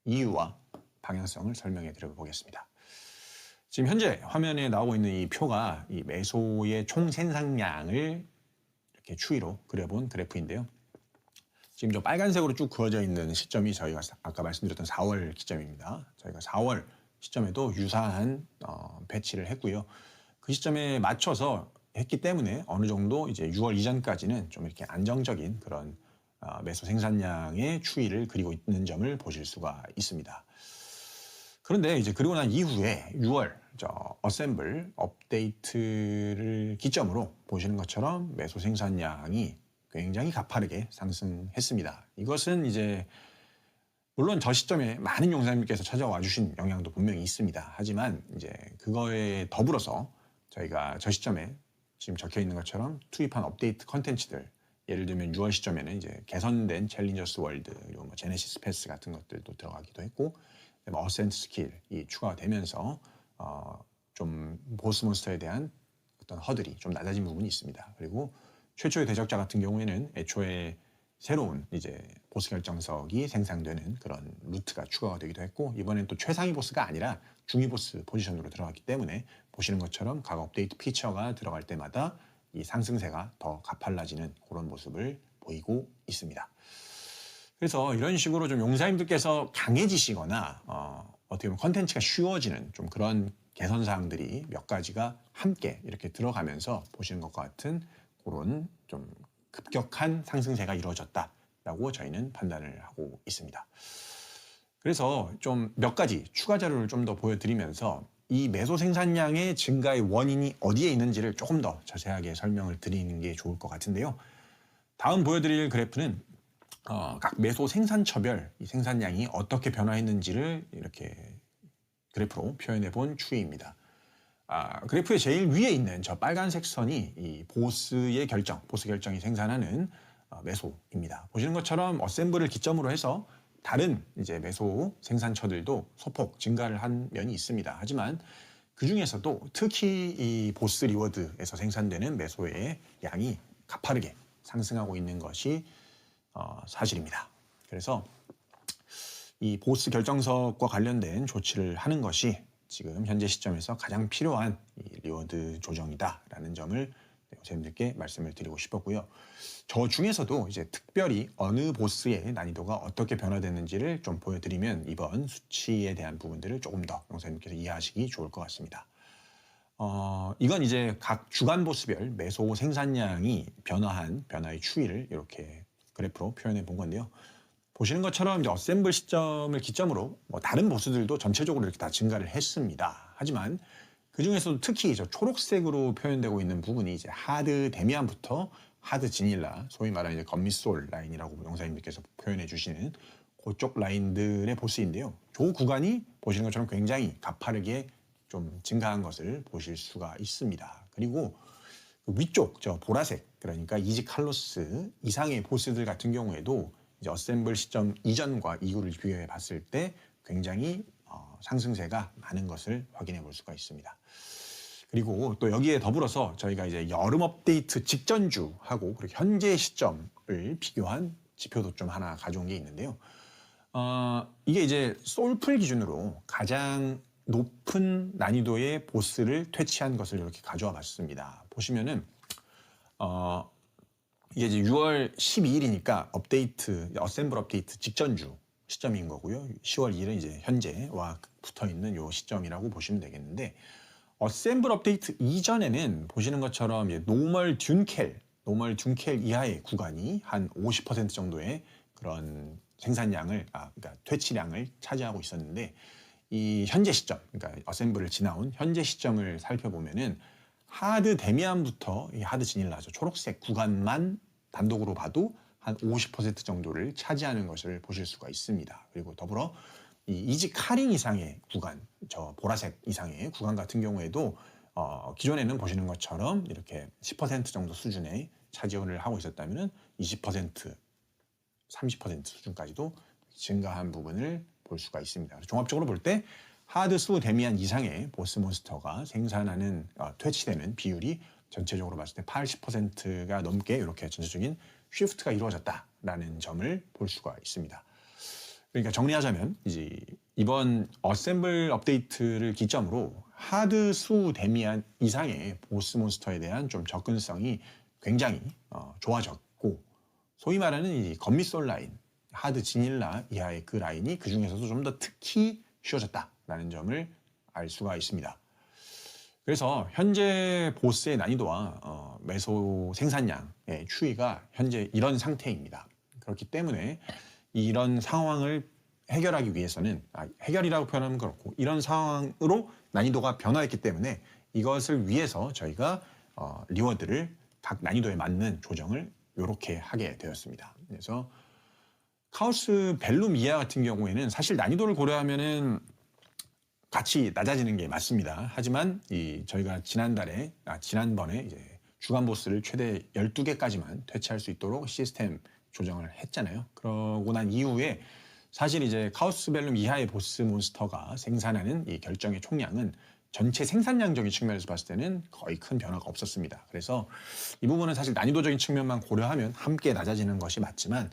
이유와 방향성을 설명해 드려보겠습니다. 지금 현재 화면에 나오고 있는 이 표가 이 매소의 총 생산량을 이렇게 추이로 그려본 그래프인데요. 지금 저 빨간색으로 쭉 그어져 있는 시점이 저희가 아까 말씀드렸던 4월 기점입니다. 저희가 4월 시점에도 유사한 배치를 했고요. 그 시점에 맞춰서 했기 때문에 어느 정도 이제 6월 이전까지는 좀 이렇게 안정적인 그런 매소 생산량의 추이를 그리고 있는 점을 보실 수가 있습니다. 그런데 이제 그리고 난 이후에 6월 어셈블 업데이트를 기점으로 보시는 것처럼 매소 생산량이 굉장히 가파르게 상승했습니다. 이것은 이제 물론 저 시점에 많은 용사님께서 찾아와 주신 영향도 분명히 있습니다. 하지만 이제 그거에 더불어서 저희가 저 시점에 지금 적혀 있는 것처럼 투입한 업데이트 컨텐츠들, 예를 들면 6월 시점에는 이제 개선된 챌린저스 월드 그리고 뭐 제네시스 패스 같은 것들도 들어가기도 했고, 어센트 스킬이 추가가 되면서 좀 보스 몬스터에 대한 어떤 허들이 좀 낮아진 부분이 있습니다. 그리고 최초의 대적자 같은 경우에는 애초에 새로운 이제 보스 결정석이 생성되는 그런 루트가 추가가 되기도 했고, 이번엔 또 최상위 보스가 아니라 중위 보스 포지션으로 들어갔기 때문에 보시는 것처럼 각 업데이트 피처가 들어갈 때마다 이 상승세가 더 가팔라지는 그런 모습을 보이고 있습니다. 그래서 이런 식으로 좀 용사님들께서 강해지시거나 어떻게 보면 컨텐츠가 쉬워지는 좀 그런 개선 사항들이 몇 가지가 함께 이렇게 들어가면서 보시는 것과 같은 그런 좀 급격한 상승세가 이루어졌다라고 저희는 판단을 하고 있습니다. 그래서 좀 몇 가지 추가 자료를 좀 더 보여드리면서 이 매소 생산량의 증가의 원인이 어디에 있는지를 조금 더 자세하게 설명을 드리는 게 좋을 것 같은데요. 다음 보여드릴 그래프는 각 매소 생산처별 이 생산량이 어떻게 변화했는지를 이렇게 그래프로 표현해 본 추이입니다. 그래프의 제일 위에 있는 저 빨간색 선이 이 보스 결정이 생산하는 매소입니다. 보시는 것처럼 어셈블을 기점으로 해서 다른 이제 매소 생산처들도 소폭 증가를 한 면이 있습니다. 하지만 그 중에서도 특히 이 보스 리워드에서 생산되는 매소의 양이 가파르게 상승하고 있는 것이 사실입니다. 그래서 이 보스 결정석과 관련된 조치를 하는 것이 지금 현재 시점에서 가장 필요한 이 리워드 조정이다라는 점을 선생님들께 말씀을 드리고 싶었고요. 저 중에서도 이제 특별히 어느 보스의 난이도가 어떻게 변화됐는지를 좀 보여드리면 이번 수치에 대한 부분들을 조금 더 선생님께서 이해하시기 좋을 것 같습니다. 이건 이제 각 주간 보스별 매소 생산량이 변화의 추이를 이렇게 그래프로 표현해 본 건데요. 보시는 것처럼 이제 어셈블 시점을 기점으로 뭐 다른 보스들도 전체적으로 이렇게 다 증가를 했습니다. 하지만 그 중에서도 특히 저 초록색으로 표현되고 있는 부분이 이제 하드 데미안부터 하드 지닐라, 소위 말하는 이제 건미솔 라인이라고 용사님들께서 표현해 주시는 그쪽 라인들의 보스인데요. 저 구간이 보시는 것처럼 굉장히 가파르게 좀 증가한 것을 보실 수가 있습니다. 그리고 그 위쪽 저 보라색, 그러니까 이지 칼로스 이상의 보스들 같은 경우에도 이제 어셈블 시점 이전과 이후를 비교해 봤을 때 굉장히 상승세가 많은 것을 확인해 볼 수가 있습니다. 그리고 또 여기에 더불어서 저희가 이제 여름 업데이트 직전주하고 그리고 현재 시점을 비교한 지표도 좀 하나 가져온 게 있는데요. 이게 이제 소울풀 기준으로 가장 높은 난이도의 보스를 퇴치한 것을 이렇게 가져와 봤습니다. 보시면은 이게 이제 6월 12일이니까 어셈블 업데이트 직전주 시점인 거고요. 10월 2일은 이제 현재와 붙어 있는 요 시점이라고 보시면 되겠는데, 어셈블 업데이트 이전에는 보시는 것처럼 노멀 듄켈 이하의 구간이 한 50% 정도의 그런 생산량을, 그러니까 퇴치량을 차지하고 있었는데, 이 현재 시점, 그러니까 어셈블을 지나온 현재 시점을 살펴보면은 하드 데미안부터 이 하드 지닐라죠. 초록색 구간만 단독으로 봐도 한 50% 정도를 차지하는 것을 보실 수가 있습니다. 그리고 더불어 이 이지 카링 이상의 구간, 저 보라색 이상의 구간 같은 경우에도 기존에는 보시는 것처럼 이렇게 10% 정도 수준의 차지를 하고 있었다면은 20%, 30% 수준까지도 증가한 부분을 볼 수가 있습니다. 종합적으로 볼 때 하드 수 데미안 이상의 보스 몬스터가 생산하는 퇴치되는 비율이 전체적으로 봤을 때 80%가 넘게 이렇게 전체적인 쉬프트가 이루어졌다라는 점을 볼 수가 있습니다. 그러니까 정리하자면 이제 이번 어셈블 업데이트를 기점으로 하드 수 데미안 이상의 보스 몬스터에 대한 좀 접근성이 굉장히 좋아졌고, 소위 말하는 이 건미솔 라인, 하드 지닐라 이하의 그 라인이 그 중에서도 좀 더 특히 쉬워졌다라는 점을 알 수가 있습니다. 그래서 현재 보스의 난이도와 메소 생산량의 추이가 현재 이런 상태입니다. 그렇기 때문에 이런 상황을 해결하기 위해서는, 해결이라고 표현하면 그렇고, 이런 상황으로 난이도가 변화했기 때문에 이것을 위해서 저희가 리워드를 각 난이도에 맞는 조정을 이렇게 하게 되었습니다. 그래서 카오스 벨룸 이하 같은 경우에는 사실 난이도를 고려하면은 같이 낮아지는 게 맞습니다. 하지만 저희가 지난번에 이제 주간 보스를 최대 12개까지만 퇴치할 수 있도록 시스템 조정을 했잖아요. 그러고 난 이후에 사실 이제 카오스 벨룸 이하의 보스 몬스터가 생산하는 이 결정의 총량은 전체 생산량적인 측면에서 봤을 때는 거의 큰 변화가 없었습니다. 그래서 이 부분은 사실 난이도적인 측면만 고려하면 함께 낮아지는 것이 맞지만,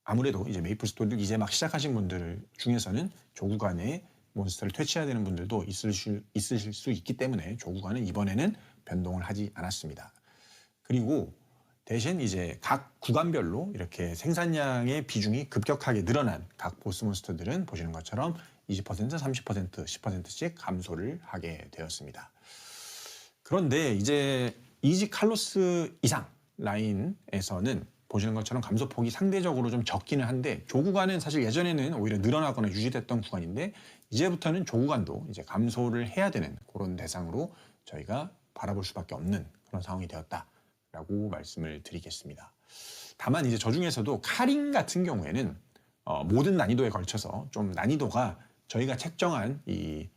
아무래도 이제 메이플 스토리를 이제 막 시작하신 분들 중에서는 조구간에 몬스터를 퇴치해야 되는 분들도 있으실 수 있기 때문에 조구간은 이번에는 변동을 하지 않았습니다. 그리고 대신 이제 각 구간별로 이렇게 생산량의 비중이 급격하게 늘어난 각 보스 몬스터들은 보시는 것처럼 20%, 30%, 10%씩 감소를 하게 되었습니다. 그런데 이제 이지 칼로스 이상 라인에서는 보시는 것처럼 감소폭이 상대적으로 좀 적기는 한데, 조구간은 사실 예전에는 오히려 늘어나거나 유지됐던 구간인데 이제부터는 조구간도 이제 감소를 해야 되는 그런 대상으로 저희가 바라볼 수밖에 없는 그런 상황이 되었다라고 말씀을 드리겠습니다. 다만 이제 저 중에서도 카링 같은 경우에는 모든 난이도에 걸쳐서 좀 난이도가 저희가 책정한 이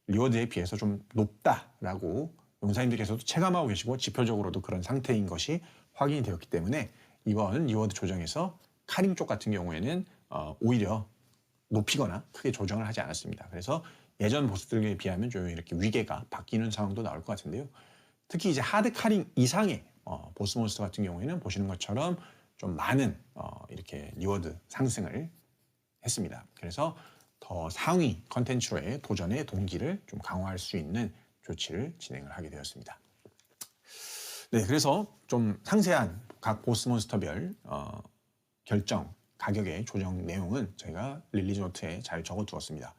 리워드에 비해서 좀 높다라고 용사님들께서도 체감하고 계시고 지표적으로도 그런 상태인 것이 확인이 되었기 때문에 이번 리워드 조정에서 카링 쪽 같은 경우에는 오히려 높이거나 크게 조정을 하지 않았습니다. 그래서 예전 보스들에 비하면 좀 이렇게 위계가 바뀌는 상황도 나올 것 같은데요. 특히 이제 하드 카링 이상의 보스 몬스터 같은 경우에는 보시는 것처럼 좀 많은 이렇게 리워드 상승을 했습니다. 그래서 더 상위 컨텐츠로의 도전의 동기를 좀 강화할 수 있는 조치를 진행을 하게 되었습니다. 네, 그래서 좀 상세한 각 보스 몬스터별 결정, 가격의 조정 내용은 저희가 릴리즈 노트에 잘 적어두었습니다.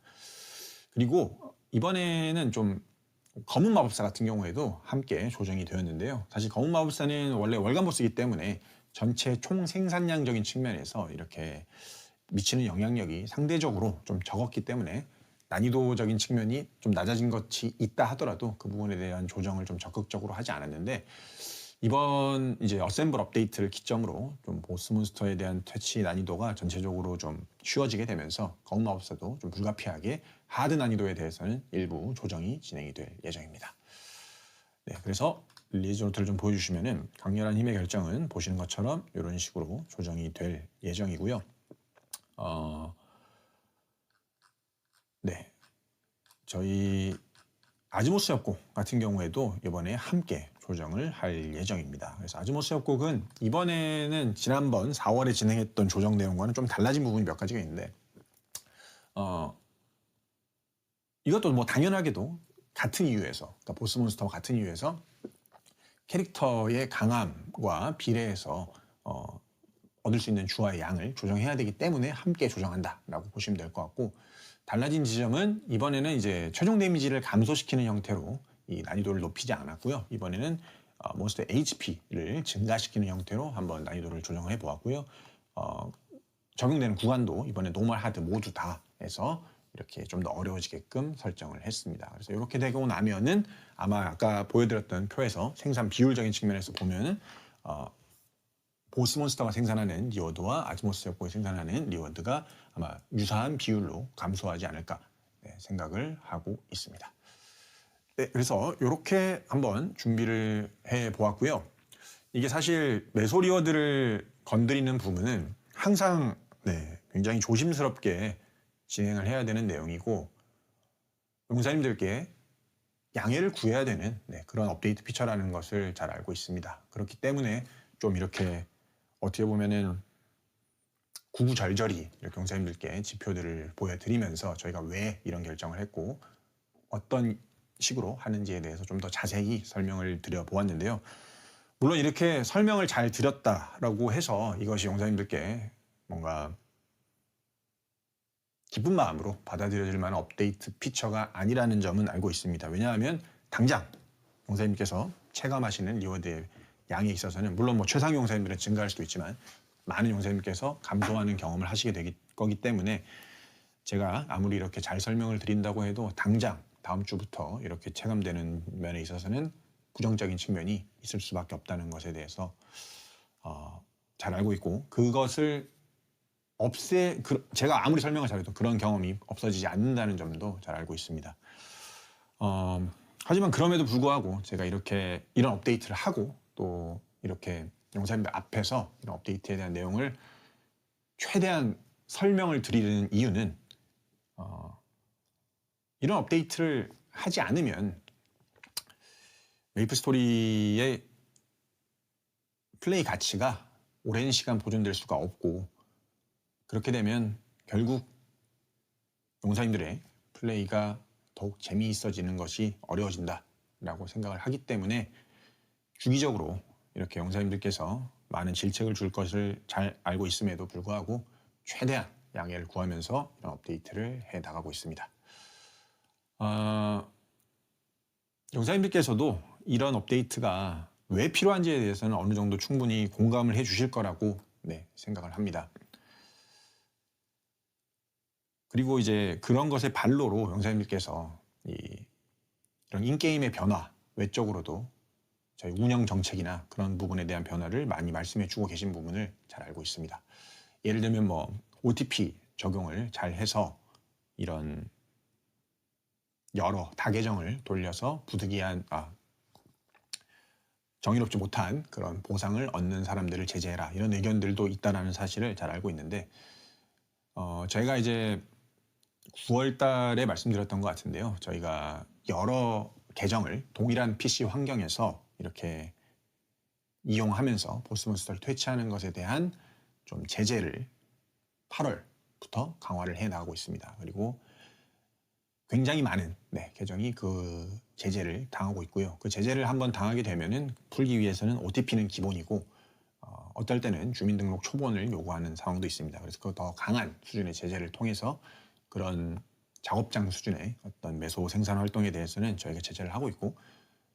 그리고 이번에는 좀 검은 마법사 같은 경우에도 함께 조정이 되었는데요. 사실 검은 마법사는 원래 월간 보스이기 때문에 전체 총 생산량적인 측면에서 이렇게 미치는 영향력이 상대적으로 좀 적었기 때문에 난이도적인 측면이 좀 낮아진 것이 있다 하더라도 그 부분에 대한 조정을 좀 적극적으로 하지 않았는데, 이번 이제 어셈블 업데이트를 기점으로 좀 보스 몬스터에 대한 퇴치 난이도가 전체적으로 좀 쉬워지게 되면서 검은 마법사도 좀 불가피하게 하드 난이도에 대해서는 일부 조정이 진행이 될 예정입니다. 네, 그래서 릴리즈 노트를 좀 보여주시면은 강렬한 힘의 결정은 보시는 것처럼 이런 식으로 조정이 될 예정이고요. 네, 저희 아즈모스 협곡 같은 경우에도 이번에 함께 조정을 할 예정입니다. 그래서 아즈모스 협곡은 이번에는 지난번 4월에 진행했던 조정 내용과는 좀 달라진 부분이 몇 가지가 있는데, 이것도 뭐 당연하게도 같은 이유에서, 그러니까 보스 몬스터와 같은 이유에서 캐릭터의 강함과 비례해서 얻을 수 있는 주화의 양을 조정해야 되기 때문에 함께 조정한다라고 보시면 될 것 같고, 달라진 지점은 이번에는 이제 최종 데미지를 감소시키는 형태로 이 난이도를 높이지 않았고요. 이번에는 몬스터 HP를 증가시키는 형태로 한번 난이도를 조정을 해보았고요. 적용되는 구간도 이번에 노멀, 하드 모두 다 해서 이렇게 좀 더 어려워지게끔 설정을 했습니다. 그래서 이렇게 되고 나면은 아마 아까 보여드렸던 표에서 생산 비율적인 측면에서 보면은 보스 몬스터가 생산하는 리워드와 아즈모스 협곡이 생산하는 리워드가 아마 유사한 비율로 감소하지 않을까 생각을 하고 있습니다. 네, 그래서 이렇게 한번 준비를 해 보았고요. 이게 사실 메소 리워드를 건드리는 부분은 항상 굉장히 조심스럽게 진행을 해야 되는 내용이고 용사님들께 양해를 구해야 되는 그런 업데이트 피처라는 것을 잘 알고 있습니다. 그렇기 때문에 좀 이렇게 어떻게 보면은 구구절절히 이렇게 용사님들께 지표들을 보여드리면서 저희가 왜 이런 결정을 했고 어떤 식으로 하는지에 대해서 좀 더 자세히 설명을 드려보았는데요. 물론 이렇게 설명을 잘 드렸다라고 해서 이것이 용사님들께 뭔가 기쁜 마음으로 받아들여질 만한 업데이트 피처가 아니라는 점은 알고 있습니다. 왜냐하면 당장 용사님께서 체감하시는 리워드의 양에 있어서는 물론 뭐 최상위 용사님들은 증가할 수도 있지만 많은 용사님께서 감소하는 경험을 하시게 될 거기 때문에 제가 아무리 이렇게 잘 설명을 드린다고 해도 당장 다음 주부터 이렇게 체감되는 면에 있어서는 부정적인 측면이 있을 수밖에 없다는 것에 대해서 잘 알고 있고 그것을 제가 아무리 설명을 잘해도 그런 경험이 없어지지 않는다는 점도 잘 알고 있습니다. 하지만 그럼에도 불구하고 제가 이런 업데이트를 하고 또 이렇게 용사님들 앞에서 이런 업데이트에 대한 내용을 최대한 설명을 드리는 이유는 이런 업데이트를 하지 않으면 메이플스토리의 플레이 가치가 오랜 시간 보존될 수가 없고 그렇게 되면 결국 용사님들의 플레이가 더욱 재미있어지는 것이 어려워진다라고 생각을 하기 때문에 주기적으로 이렇게 용사님들께서 많은 질책을 줄 것을 잘 알고 있음에도 불구하고 최대한 양해를 구하면서 이런 업데이트를 해 나가고 있습니다. 용사님들께서도 이런 업데이트가 왜 필요한지에 대해서는 어느 정도 충분히 공감을 해 주실 거라고 생각을 합니다. 그리고 이제 그런 것의 발로로 용사님들께서 이런 인게임의 변화 외적으로도 저희 운영 정책이나 그런 부분에 대한 변화를 많이 말씀해 주고 계신 부분을 잘 알고 있습니다. 예를 들면 뭐 OTP 적용을 잘 해서 이런 여러 다계정을 돌려서 부득이한 정의롭지 못한 그런 보상을 얻는 사람들을 제재해라 이런 의견들도 있다는 사실을 잘 알고 있는데 저희가 이제 9월 달에 말씀드렸던 것 같은데요. 저희가 여러 계정을 동일한 PC 환경에서 이렇게 이용하면서 보스몬스터를 퇴치하는 것에 대한 좀 제재를 8월부터 강화를 해 나가고 있습니다. 그리고 굉장히 많은 계정이 그 제재를 당하고 있고요. 그 제재를 한번 당하게 되면은 풀기 위해서는 OTP는 기본이고 어떨 때는 주민등록 초본을 요구하는 상황도 있습니다. 그래서 그 더 강한 수준의 제재를 통해서 그런 작업장 수준의 어떤 매소 생산 활동에 대해서는 저희가 제재를 하고 있고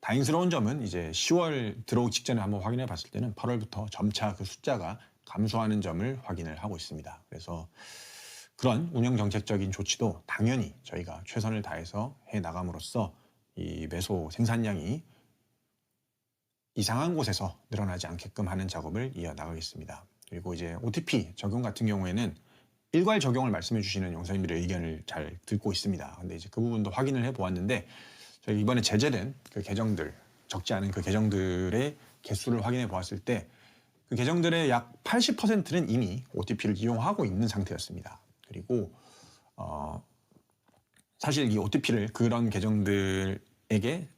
다행스러운 점은 이제 10월 들어오기 직전에 한번 확인해 봤을 때는 8월부터 점차 그 숫자가 감소하는 점을 확인을 하고 있습니다. 그래서 그런 운영 정책적인 조치도 당연히 저희가 최선을 다해서 해 나감으로써 이 매소 생산량이 이상한 곳에서 늘어나지 않게끔 하는 작업을 이어 나가겠습니다. 그리고 이제 OTP 적용 같은 경우에는 일괄 적용을 말씀해 주시는 용사님들의 의견을 잘 듣고 있습니다. 근데 이제 그 부분도 확인을 해 보았는데 저희 이번에 제재된 그 계정들, 적지 않은 그 계정들의 개수를 확인해 보았을 때 그 계정들의 약 80%는 이미 OTP를 이용하고 있는 상태였습니다. 그리고 사실 이 OTP를 그런 계정들에게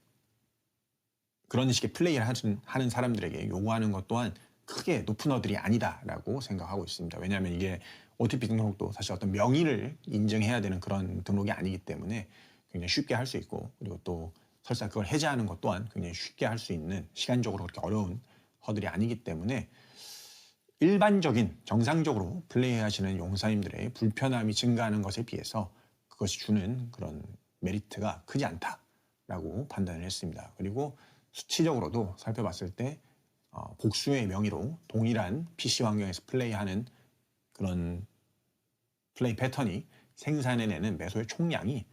그런 식의 플레이를 하는 사람들에게 요구하는 것 또한 크게 높은 어들이 아니다라고 생각하고 있습니다. 왜냐하면 이게 OTP 등록도 사실 어떤 명의를 인증해야 되는 그런 등록이 아니기 때문에 굉장히 쉽게 할 수 있고 그리고 또 설사 그걸 해제하는 것 또한 굉장히 쉽게 할 수 있는 시간적으로 그렇게 어려운 허들이 아니기 때문에 일반적인 정상적으로 플레이하시는 용사님들의 불편함이 증가하는 것에 비해서 그것이 주는 그런 메리트가 크지 않다라고 판단을 했습니다. 그리고 수치적으로도 살펴봤을 때 복수의 명의로 동일한 PC 환경에서 플레이하는 그런 플레이 패턴이 생산해내는 매소의 총량이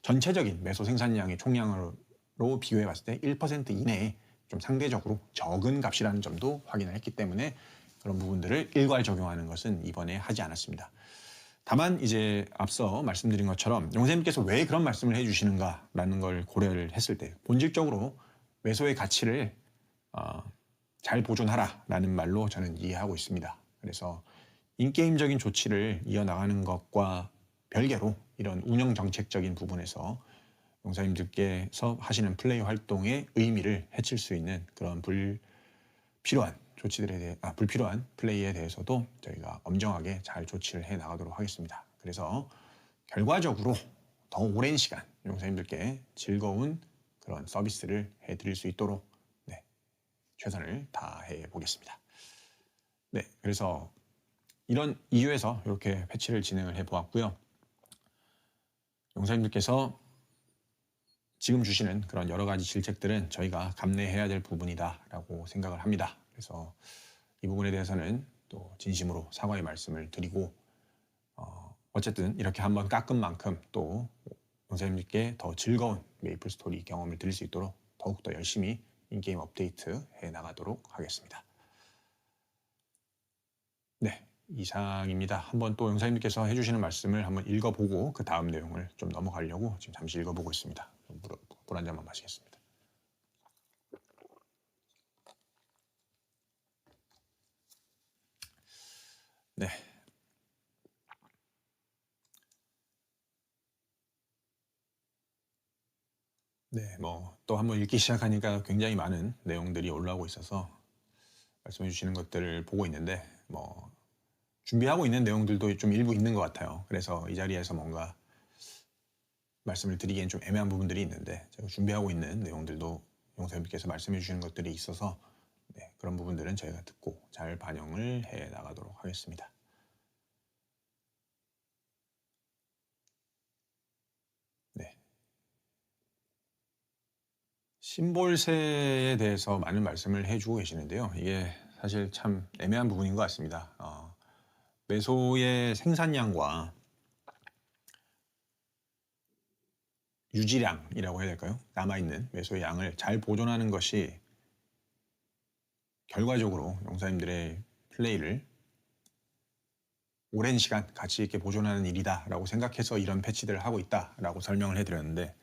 전체적인 매소 생산량의 총량으로 비교해 봤을 때 1% 이내에 좀 상대적으로 적은 값이라는 점도 확인을 했기 때문에 그런 부분들을 일괄 적용하는 것은 이번에 하지 않았습니다. 다만 이제 앞서 말씀드린 것처럼 용사님께서 왜 그런 말씀을 해주시는가라는 걸 고려를 했을 때 본질적으로 매소의 가치를 잘 보존하라라는 말로 저는 이해하고 있습니다. 그래서 인게임적인 조치를 이어나가는 것과 별개로 이런 운영 정책적인 부분에서 용사님들께서 하시는 플레이 활동의 의미를 해칠 수 있는 그런 불필요한 불필요한 플레이에 대해서도 저희가 엄정하게 잘 조치를 해 나가도록 하겠습니다. 그래서 결과적으로 더 오랜 시간 용사님들께 즐거운 그런 서비스를 해드릴 수 있도록 최선을 다해 보겠습니다. 네, 그래서 이런 이유에서 이렇게 패치를 진행을 해 보았고요. 용사님들께서 지금 주시는 그런 여러 가지 질책들은 저희가 감내해야 될 부분이다라고 생각을 합니다. 그래서 이 부분에 대해서는 또 진심으로 사과의 말씀을 드리고 어쨌든 이렇게 한번 깎은 만큼 또 용사님들께 더 즐거운 메이플 스토리 경험을 드릴 수 있도록 더욱더 열심히 인게임 업데이트 해 나가도록 하겠습니다. 네, 이상입니다. 한번 또 용사님께서 해주시는 말씀을 한번 읽어보고 그 다음 내용을 좀 넘어가려고 지금 잠시 읽어보고 있습니다. 물 한 잔만 마시겠습니다. 네. 네, 또 한번 읽기 시작하니까 굉장히 많은 내용들이 올라오고 있어서 말씀해 주시는 것들을 보고 있는데 준비하고 있는 내용들도 좀 일부 있는 것 같아요. 그래서 이 자리에서 뭔가 말씀을 드리기엔 좀 애매한 부분들이 있는데 제가 준비하고 있는 내용들도 용사님께서 말씀해 주시는 것들이 있어서 그런 부분들은 저희가 듣고 잘 반영을 해 나가도록 하겠습니다. 네. 심볼세에 대해서 많은 말씀을 해주고 계시는데요. 이게 사실 참 애매한 부분인 것 같습니다. 매소의 생산량과 유지량이라고 해야 될까요? 남아있는 매소의 양을 잘 보존하는 것이 결과적으로 용사님들의 플레이를 오랜 시간 가치 있게 보존하는 일이다라고 생각해서 이런 패치들을 하고 있다라고 설명을 해드렸는데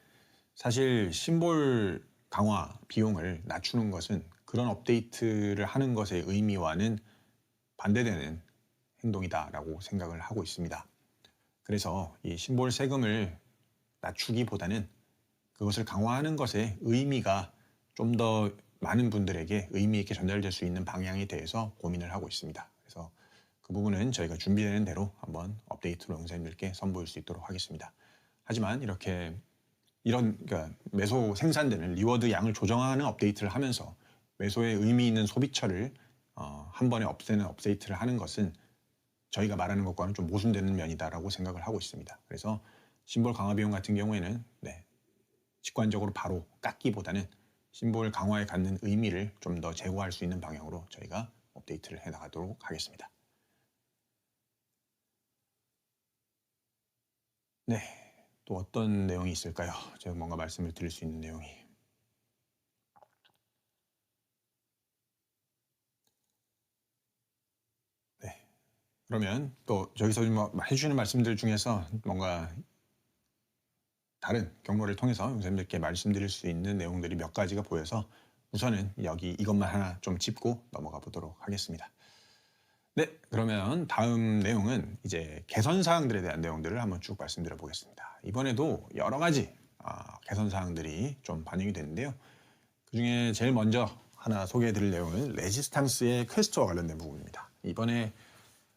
사실 심볼 강화 비용을 낮추는 것은 그런 업데이트를 하는 것의 의미와는 반대되는 행동이다라고 생각을 하고 있습니다. 그래서 이 심볼 세금을 낮추기보다는 그것을 강화하는 것의 의미가 좀 더 많은 분들에게 의미 있게 전달될 수 있는 방향에 대해서 고민을 하고 있습니다. 그래서 그 부분은 저희가 준비되는 대로 한번 업데이트로 용사님들께 선보일 수 있도록 하겠습니다. 하지만 이렇게 그러니까 매소 생산되는 리워드 양을 조정하는 업데이트를 하면서 매소의 의미 있는 소비처를 한 번에 없애는 업데이트를 하는 것은 저희가 말하는 것과는 좀 모순되는 면이다라고 생각을 하고 있습니다. 그래서 심볼 강화 비용 같은 경우에는 직관적으로 바로 깎기보다는 심볼 강화에 갖는 의미를 좀 더 제고할 수 있는 방향으로 저희가 업데이트를 해 나가도록 하겠습니다. 네, 또 어떤 내용이 있을까요? 제가 뭔가 말씀을 드릴 수 있는 내용이. 네, 그러면 또 저기서 해주시는 말씀들 중에서 뭔가 다른 경로를 통해서 용사님들께 말씀드릴 수 있는 내용들이 몇 가지가 보여서 우선은 여기 이것만 하나 좀 짚고 넘어가 보도록 하겠습니다. 네, 그러면 다음 내용은 이제 개선 사항들에 대한 내용들을 한번 쭉 말씀드려 보겠습니다. 이번에도 여러 가지 개선 사항들이 좀 반영이 됐는데요. 그중에 제일 먼저 하나 소개해 드릴 내용은 레지스탕스의 퀘스트와 관련된 부분입니다. 이번에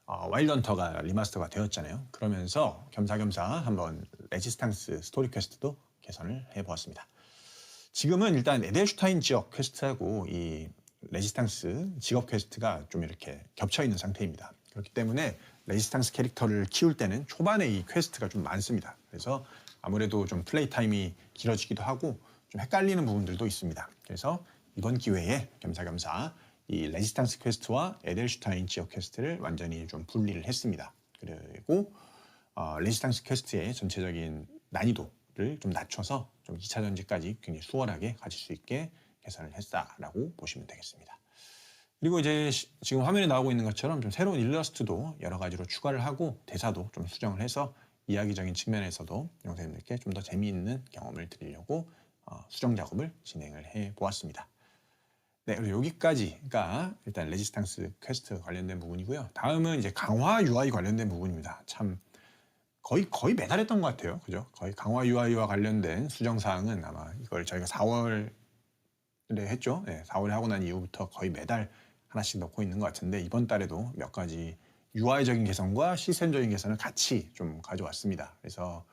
와일드 헌터가 리마스터가 되었잖아요. 그러면서 겸사겸사 한번 레지스탕스 스토리 퀘스트도 개선을 해보았습니다. 지금은 일단 에델슈타인 지역 퀘스트하고 이 레지스탕스 직업 퀘스트가 좀 이렇게 겹쳐 있는 상태입니다. 그렇기 때문에 레지스탕스 캐릭터를 키울 때는 초반에 이 퀘스트가 좀 많습니다. 그래서 아무래도 좀 플레이 타임이 길어지기도 하고 좀 헷갈리는 부분들도 있습니다. 그래서 이번 기회에 겸사겸사 이 레지스탕스 퀘스트와 에델슈타인 지역 퀘스트를 완전히 좀 분리를 했습니다. 그리고 레지스탕스 퀘스트의 전체적인 난이도를 좀 낮춰서 좀 2차 전지까지 굉장히 수월하게 가질 수 있게 개선을 했다라고 보시면 되겠습니다. 그리고 이제 지금 화면에 나오고 있는 것처럼 좀 새로운 일러스트도 여러 가지로 추가를 하고 대사도 좀 수정을 해서 이야기적인 측면에서도 영상님들께 좀 더 재미있는 경험을 드리려고 수정 작업을 진행을 해 보았습니다. 네, 그리고 여기까지가 일단 레지스탕스 퀘스트 관련된 부분이고요. 다음은 이제 강화 UI 관련된 부분입니다. 참 거의 매달 했던 것 같아요. 그죠? 거의 강화 UI와 관련된 수정 사항은 아마 이걸 저희가 4월에 했죠. 네, 4월에 하고 난 이후부터 거의 매달 하나씩 넣고 있는 것 같은데 이번 달에도 몇 가지 UI적인 개선과 시스템적인 개선을 같이 좀 가져왔습니다. 그래서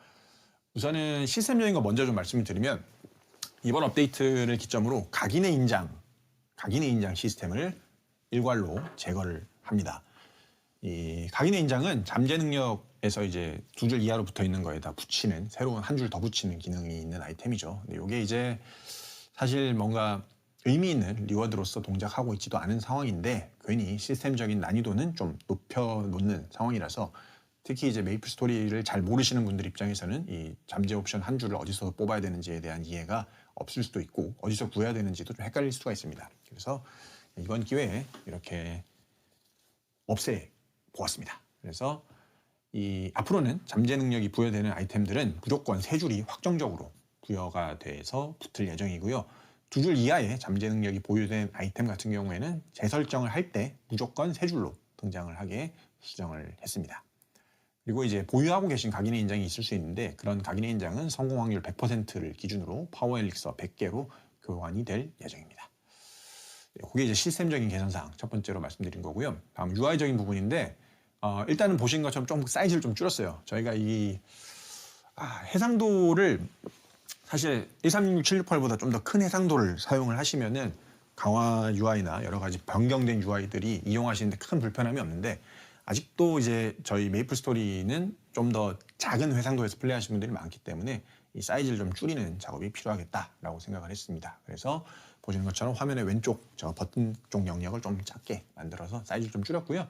우선은 시스템적인 거 먼저 좀 말씀을 드리면 이번 업데이트를 기점으로 각인의 인장 시스템을 일괄로 제거를 합니다. 이 각인의 인장은 잠재 능력에서 이제 2줄 이하로 붙어 있는 거에다 붙이는 새로운 한 줄 더 붙이는 기능이 있는 아이템이죠. 근데 이게 이제 사실 뭔가 의미 있는 리워드로서 동작하고 있지도 않은 상황인데 괜히 시스템적인 난이도는 좀 높여놓는 상황이라서 특히 이제 메이플 스토리를 잘 모르시는 분들 입장에서는 이 잠재 옵션 한 줄을 어디서 뽑아야 되는지에 대한 이해가 없을 수도 있고 어디서 구해야 되는지도 좀 헷갈릴 수가 있습니다. 그래서 이번 기회에 이렇게 없애 보았습니다. 그래서 이 앞으로는 잠재 능력이 부여되는 아이템들은 무조건 3줄이 확정적으로 부여가 돼서 붙을 예정이고요. 2줄 이하의 잠재 능력이 보유된 아이템 같은 경우에는 재설정을 할 때 무조건 3줄로 등장을 하게 수정을 했습니다. 그리고 이제 보유하고 계신 각인의 인장이 있을 수 있는데 그런 각인의 인장은 성공 확률 100%를 기준으로 파워 엘릭서 100개로 교환이 될 예정입니다. 그게 이제 시스템적인 개선사항 첫 번째로 말씀드린 거고요. 다음 UI적인 부분인데 일단은 보신 것처럼 좀 사이즈를 좀 줄였어요. 저희가 이 해상도를 사실 1366-768보다 좀 더 큰 해상도를 사용을 하시면은 강화 UI나 여러 가지 변경된 UI들이 이용하시는데 큰 불편함이 없는데 아직도 이제 저희 메이플 스토리는 좀 더 작은 해상도에서 플레이하시는 분들이 많기 때문에 이 사이즈를 좀 줄이는 작업이 필요하겠다라고 생각을 했습니다. 그래서 보시는 것처럼 화면의 왼쪽 저 버튼 쪽 영역을 좀 작게 만들어서 사이즈를 좀 줄였고요.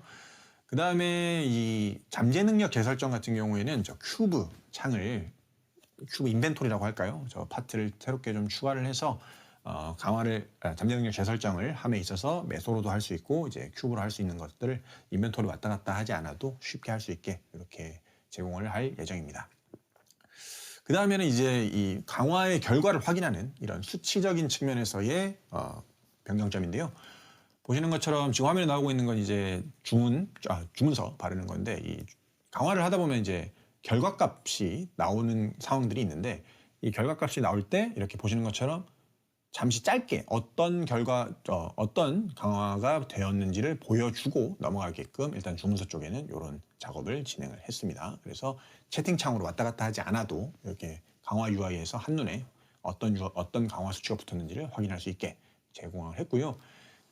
그 다음에 이 잠재 능력 재설정 같은 경우에는 저 큐브 창을 큐브 인벤토리라고 할까요? 저 파트를 새롭게 좀 추가를 해서 잠재 능력 재설정을 함에 있어서 매소로도 할 수 있고 이제 큐브로 할 수 있는 것들을 인벤토리 왔다 갔다 하지 않아도 쉽게 할 수 있게 이렇게 제공을 할 예정입니다. 그 다음에는 이제 이 강화의 결과를 확인하는 이런 수치적인 측면에서의 변경점인데요. 보시는 것처럼 지금 화면에 나오고 있는 건 이제 주문서 바르는 건데 이 강화를 하다 보면 이제 결과값이 나오는 상황들이 있는데 이 결과값이 나올 때 이렇게 보시는 것처럼 잠시 짧게 어떤 강화가 되었는지를 보여주고 넘어가게끔 일단 주문서 쪽에는 이런 작업을 진행을 했습니다. 그래서 채팅창으로 왔다 갔다 하지 않아도 이렇게 강화 UI에서 한눈에 어떤 강화 수치가 붙었는지를 확인할 수 있게 제공을 했고요.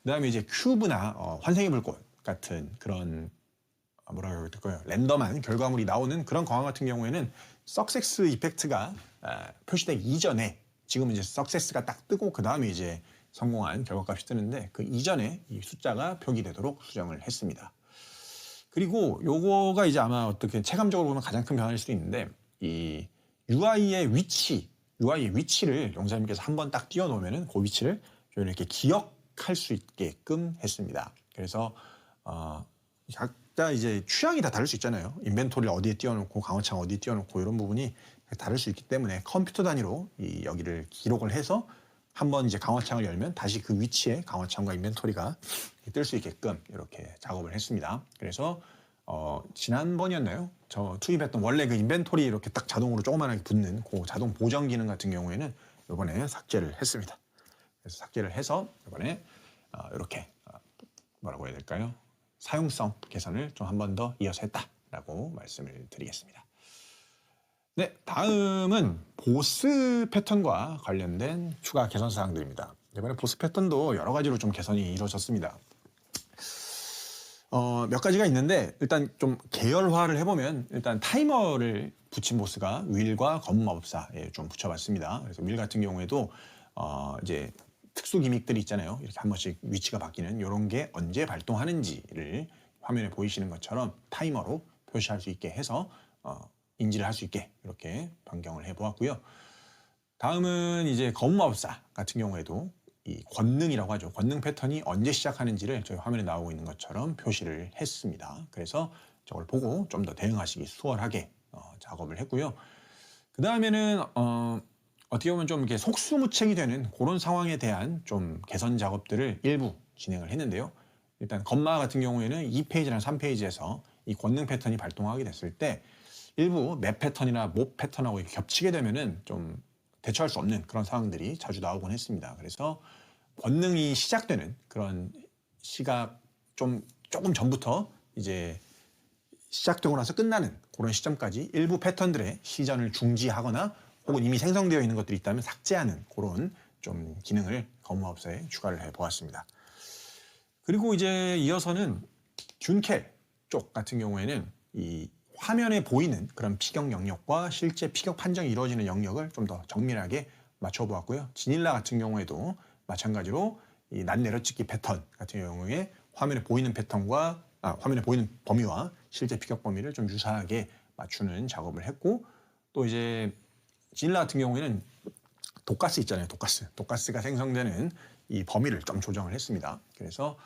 그 다음에 이제 큐브나 환생의 불꽃 같은 그런 뭐라고 해야 될까요? 랜덤한 결과물이 나오는 그런 강화 같은 경우에는 석세스 이펙트가 표시되기 이전에 지금 이제 석세스가 딱 뜨고 그 다음에 이제 성공한 결과값이 뜨는데 그 이전에 이 숫자가 표기되도록 수정을 했습니다. 그리고 요거가 이제 아마 어떻게 체감적으로 보면 가장 큰 변화일 수도 있는데 이 UI의 위치를 용사님께서 한번 딱 띄워놓으면은 그 위치를 이렇게 기억할 수 있게끔 했습니다. 그래서 각자 이제 취향이 다 다를 수 있잖아요. 인벤토리를 어디에 띄워놓고 강화창 어디에 띄워놓고 이런 부분이 다를 수 있기 때문에 컴퓨터 단위로 여기를 기록을 해서 한번 이제 강화창을 열면 다시 그 위치에 강화창과 인벤토리가 뜰 수 있게끔 이렇게 작업을 했습니다. 그래서 지난번이었나요? 저 투입했던 원래 그 인벤토리 이렇게 딱 자동으로 조그만하게 붙는 그 자동 보정 기능 같은 경우에는 이번에 삭제를 했습니다. 그래서 삭제를 해서 이번에 이렇게 뭐라고 해야 될까요? 사용성 개선을 좀 한 번 더 이어서 했다라고 말씀을 드리겠습니다. 네, 다음은 보스 패턴과 관련된 추가 개선 사항들입니다. 이번에 보스 패턴도 여러 가지로 좀 개선이 이루어졌습니다. 몇 가지가 있는데 일단 좀 계열화를 해보면 일단 타이머를 붙인 보스가 윌과 검마법사에 좀 붙여봤습니다. 그래서 윌 같은 경우에도 이제 특수 기믹들이 있잖아요. 이렇게 한 번씩 위치가 바뀌는 이런 게 언제 발동하는지를 화면에 보이시는 것처럼 타이머로 표시할 수 있게 해서 인지를 할 수 있게 이렇게 변경을 해보았고요. 다음은 이제 검마법사 같은 경우에도 이 권능이라고 하죠. 권능 패턴이 언제 시작하는지를 저희 화면에 나오고 있는 것처럼 표시를 했습니다. 그래서 저걸 보고 좀 더 대응하시기 수월하게 작업을 했고요. 그 다음에는 어떻게 보면 좀 이렇게 속수무책이 되는 그런 상황에 대한 좀 개선 작업들을 일부 진행을 했는데요. 일단 검마 같은 경우에는 2페이지랑 3페이지에서 이 권능 패턴이 발동하게 됐을 때 일부 맵 패턴이나 몹 패턴하고 겹치게 되면은 좀 대처할 수 없는 그런 상황들이 자주 나오곤 했습니다. 그래서 권능이 시작되는 그런 시각 조금 전부터 이제 시작되고 나서 끝나는 그런 시점까지 일부 패턴들의 시전을 중지하거나 혹은 이미 생성되어 있는 것들이 있다면 삭제하는 그런 좀 기능을 검무업소에 추가를 해 보았습니다. 그리고 이제 이어서는 균켈 쪽 같은 경우에는 이 화면에 보이는 그런 피격 영역과 실제 피격 판정이 이루어지는 영역을 좀 더 정밀하게 맞춰보았고요. 지닐라 같은 경우에도 마찬가지로 이 난 내려찍기 패턴 같은 경우에 화면에 보이는 패턴과 화면에 보이는 범위와 실제 피격 범위를 좀 유사하게 맞추는 작업을 했고, 또 이제 지닐라 같은 경우에는 독가스 있잖아요. 독가스가 생성되는 이 범위를 좀 조정을 했습니다. 그래서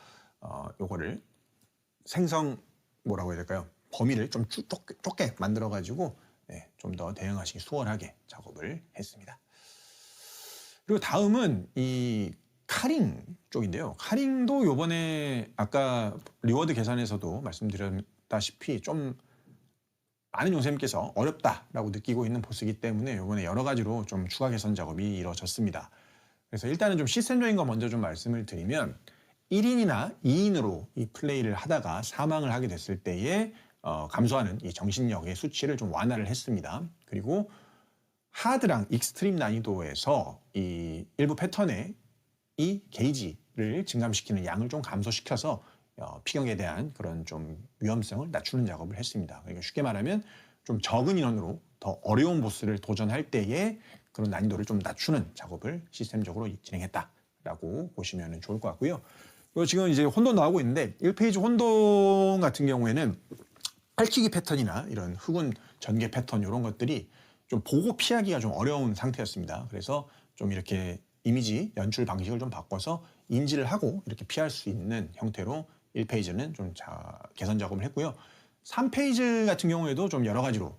요거를 뭐라고 해야 될까요? 범위를 좀 좁게 만들어 가지고 좀 더 대응하시기 수월하게 작업을 했습니다. 그리고 다음은 이 카링 쪽인데요. 카링도 요번에 아까 리워드 계산에서도 말씀드렸다시피 좀 많은 용사님께서 어렵다라고 느끼고 있는 보스이기 때문에 요번에 여러 가지로 좀 추가 개선 작업이 이루어졌습니다. 그래서 일단은 좀 시스템적인 거 먼저 좀 말씀을 드리면 1인이나 2인으로 이 플레이를 하다가 사망을 하게 됐을 때에 감소하는 이 정신력의 수치를 좀 완화를 했습니다. 그리고 하드랑 익스트림 난이도에서 이 일부 패턴의 이 게이지를 증감시키는 양을 좀 감소시켜서 피격에 대한 그런 좀 위험성을 낮추는 작업을 했습니다. 그러니까 쉽게 말하면 좀 적은 인원으로 더 어려운 보스를 도전할 때에 그런 난이도를 좀 낮추는 작업을 시스템적으로 진행했다라고 보시면 좋을 것 같고요. 그리고 지금 이제 혼돈 나오고 있는데 1페이지 혼돈 같은 경우에는 핥히기 패턴이나 이런 흑운 전개 패턴 이런 것들이 좀 보고 피하기가 좀 어려운 상태였습니다. 그래서 좀 이렇게 이미지 연출 방식을 좀 바꿔서 인지를 하고 이렇게 피할 수 있는 형태로 1페이지는 좀 개선 작업을 했고요. 3페이지 같은 경우에도 좀 여러 가지로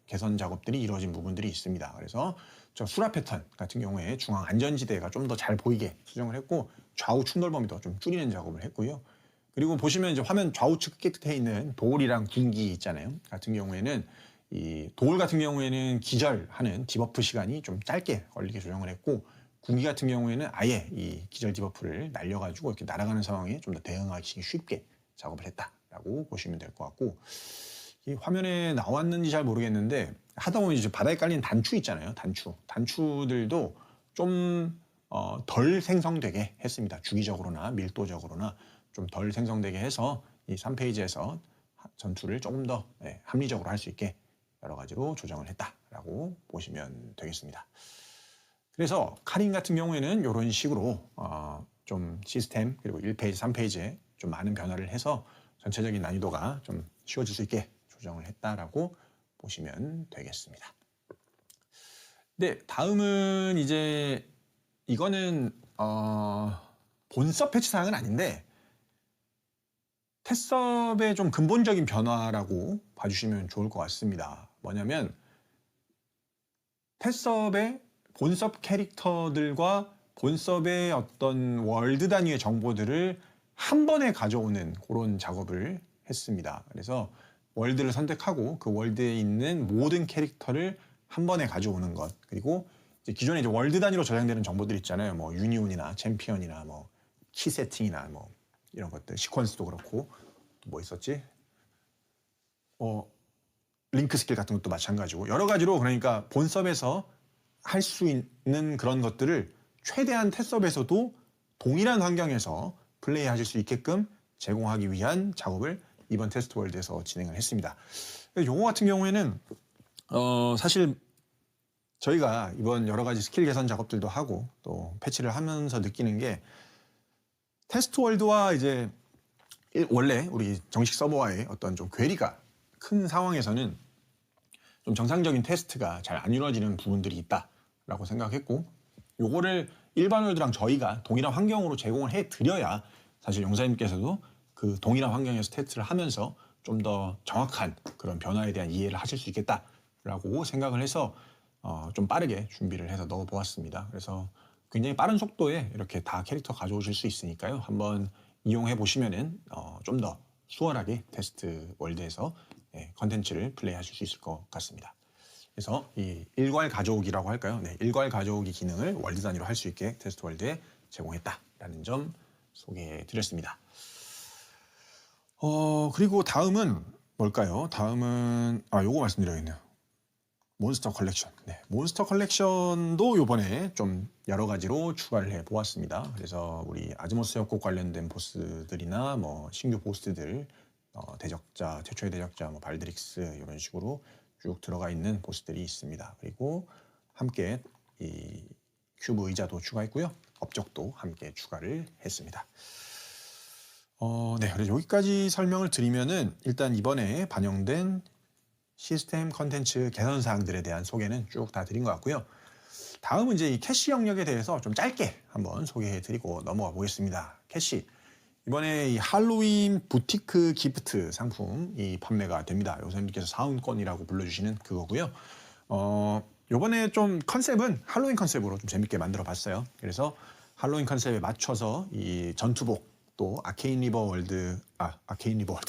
개선 작업들이 이루어진 부분들이 있습니다. 그래서 저 수라 패턴 같은 경우에 중앙 안전지대가 좀 더 잘 보이게 수정을 했고, 좌우 충돌 범위도 좀 줄이는 작업을 했고요. 그리고 보시면 이제 화면 좌우측 끝에 있는 돌이랑 군기 있잖아요. 같은 경우에는 이 돌 같은 경우에는 기절하는 디버프 시간이 좀 짧게 걸리게 조정을 했고, 군기 같은 경우에는 아예 이 기절 디버프를 날려가지고 이렇게 날아가는 상황에 좀 더 대응하기 쉽게 작업을 했다라고 보시면 될 것 같고, 이 화면에 나왔는지 잘 모르겠는데 하다 보면 이제 바닥에 깔린 단추 있잖아요. 단추들도 좀 덜 생성되게 했습니다. 주기적으로나 밀도적으로나 좀 덜 생성되게 해서 이 3페이지에서 전투를 조금 더 합리적으로 할 수 있게 여러 가지로 조정을 했다라고 보시면 되겠습니다. 그래서 카링 같은 경우에는 이런 식으로 좀 시스템 그리고 1페이지, 3페이지에 좀 많은 변화를 해서 전체적인 난이도가 좀 쉬워질 수 있게 조정을 했다라고 보시면 되겠습니다. 네, 다음은 이제 이거는 본섭 패치 사항은 아닌데 테섭의 좀 근본적인 변화라고 봐주시면 좋을 것 같습니다. 뭐냐면 테섭의 본섭 캐릭터들과 본섭의 어떤 월드 단위의 정보들을 한 번에 가져오는 그런 작업을 했습니다. 그래서 월드를 선택하고 그 월드에 있는 모든 캐릭터를 한 번에 가져오는 것, 그리고 이제 기존에 이제 월드 단위로 저장되는 정보들 있잖아요. 뭐 유니온이나 챔피언이나 뭐 키 세팅이나 뭐 이런 것들, 시퀀스도 그렇고 또 뭐 있었지? 링크 스킬 같은 것도 마찬가지고 여러 가지로, 그러니까 본섭에서 할 수 있는 그런 것들을 최대한 테섭에서도 동일한 환경에서 플레이하실 수 있게끔 제공하기 위한 작업을 이번 테스트 월드에서 진행을 했습니다. 요거 같은 경우에는 사실 저희가 이번 여러 가지 스킬 개선 작업들도 하고 또 패치를 하면서 느끼는 게, 테스트 월드와 이제 원래 우리 정식 서버와의 어떤 좀 괴리가 큰 상황에서는 좀 정상적인 테스트가 잘 안 이루어지는 부분들이 있다라고 생각했고, 요거를 일반 월드랑 저희가 동일한 환경으로 제공을 해드려야 사실 용사님께서도 그 동일한 환경에서 테스트를 하면서 좀 더 정확한 그런 변화에 대한 이해를 하실 수 있겠다라고 생각을 해서 좀 빠르게 준비를 해서 넣어보았습니다. 그래서 굉장히 빠른 속도에 이렇게 다 캐릭터 가져오실 수 있으니까요. 한번 이용해 보시면은 좀 더 수월하게 테스트 월드에서 컨텐츠를 플레이하실 수 있을 것 같습니다. 그래서 이 일괄 가져오기라고 할까요? 네, 일괄 가져오기 기능을 월드 단위로 할 수 있게 테스트 월드에 제공했다라는 점 소개해 드렸습니다. 그리고 다음은 뭘까요? 다음은 요거 말씀드려야겠네요. 몬스터 컬렉션. 네, 몬스터 컬렉션도 요번에 좀 여러 가지로 추가를 해 보았습니다. 그래서 우리 아즈모스 협곡 관련된 보스들이나 뭐 신규 보스들, 대적자, 최초의 대적자, 뭐 발드릭스 이런 식으로 쭉 들어가 있는 보스들이 있습니다. 그리고 함께 이 큐브 의자도 추가했고요. 업적도 함께 추가를 했습니다. 네, 그래서 여기까지 설명을 드리면은 일단 이번에 반영된 시스템 컨텐츠 개선 사항들에 대한 소개는 쭉 다 드린 것 같고요. 다음은 이제 이 캐시 영역에 대해서 좀 짧게 한번 소개해 드리고 넘어가 보겠습니다. 캐시. 이번에 이 할로윈 부티크 기프트 상품이 판매가 됩니다. 요선님께서 사은권이라고 불러주시는 그거고요. 요번에 좀 컨셉은 할로윈 컨셉으로 좀 재밌게 만들어 봤어요. 그래서 할로윈 컨셉에 맞춰서 이 전투복 또 아케인 리버 월드, 아케인 리버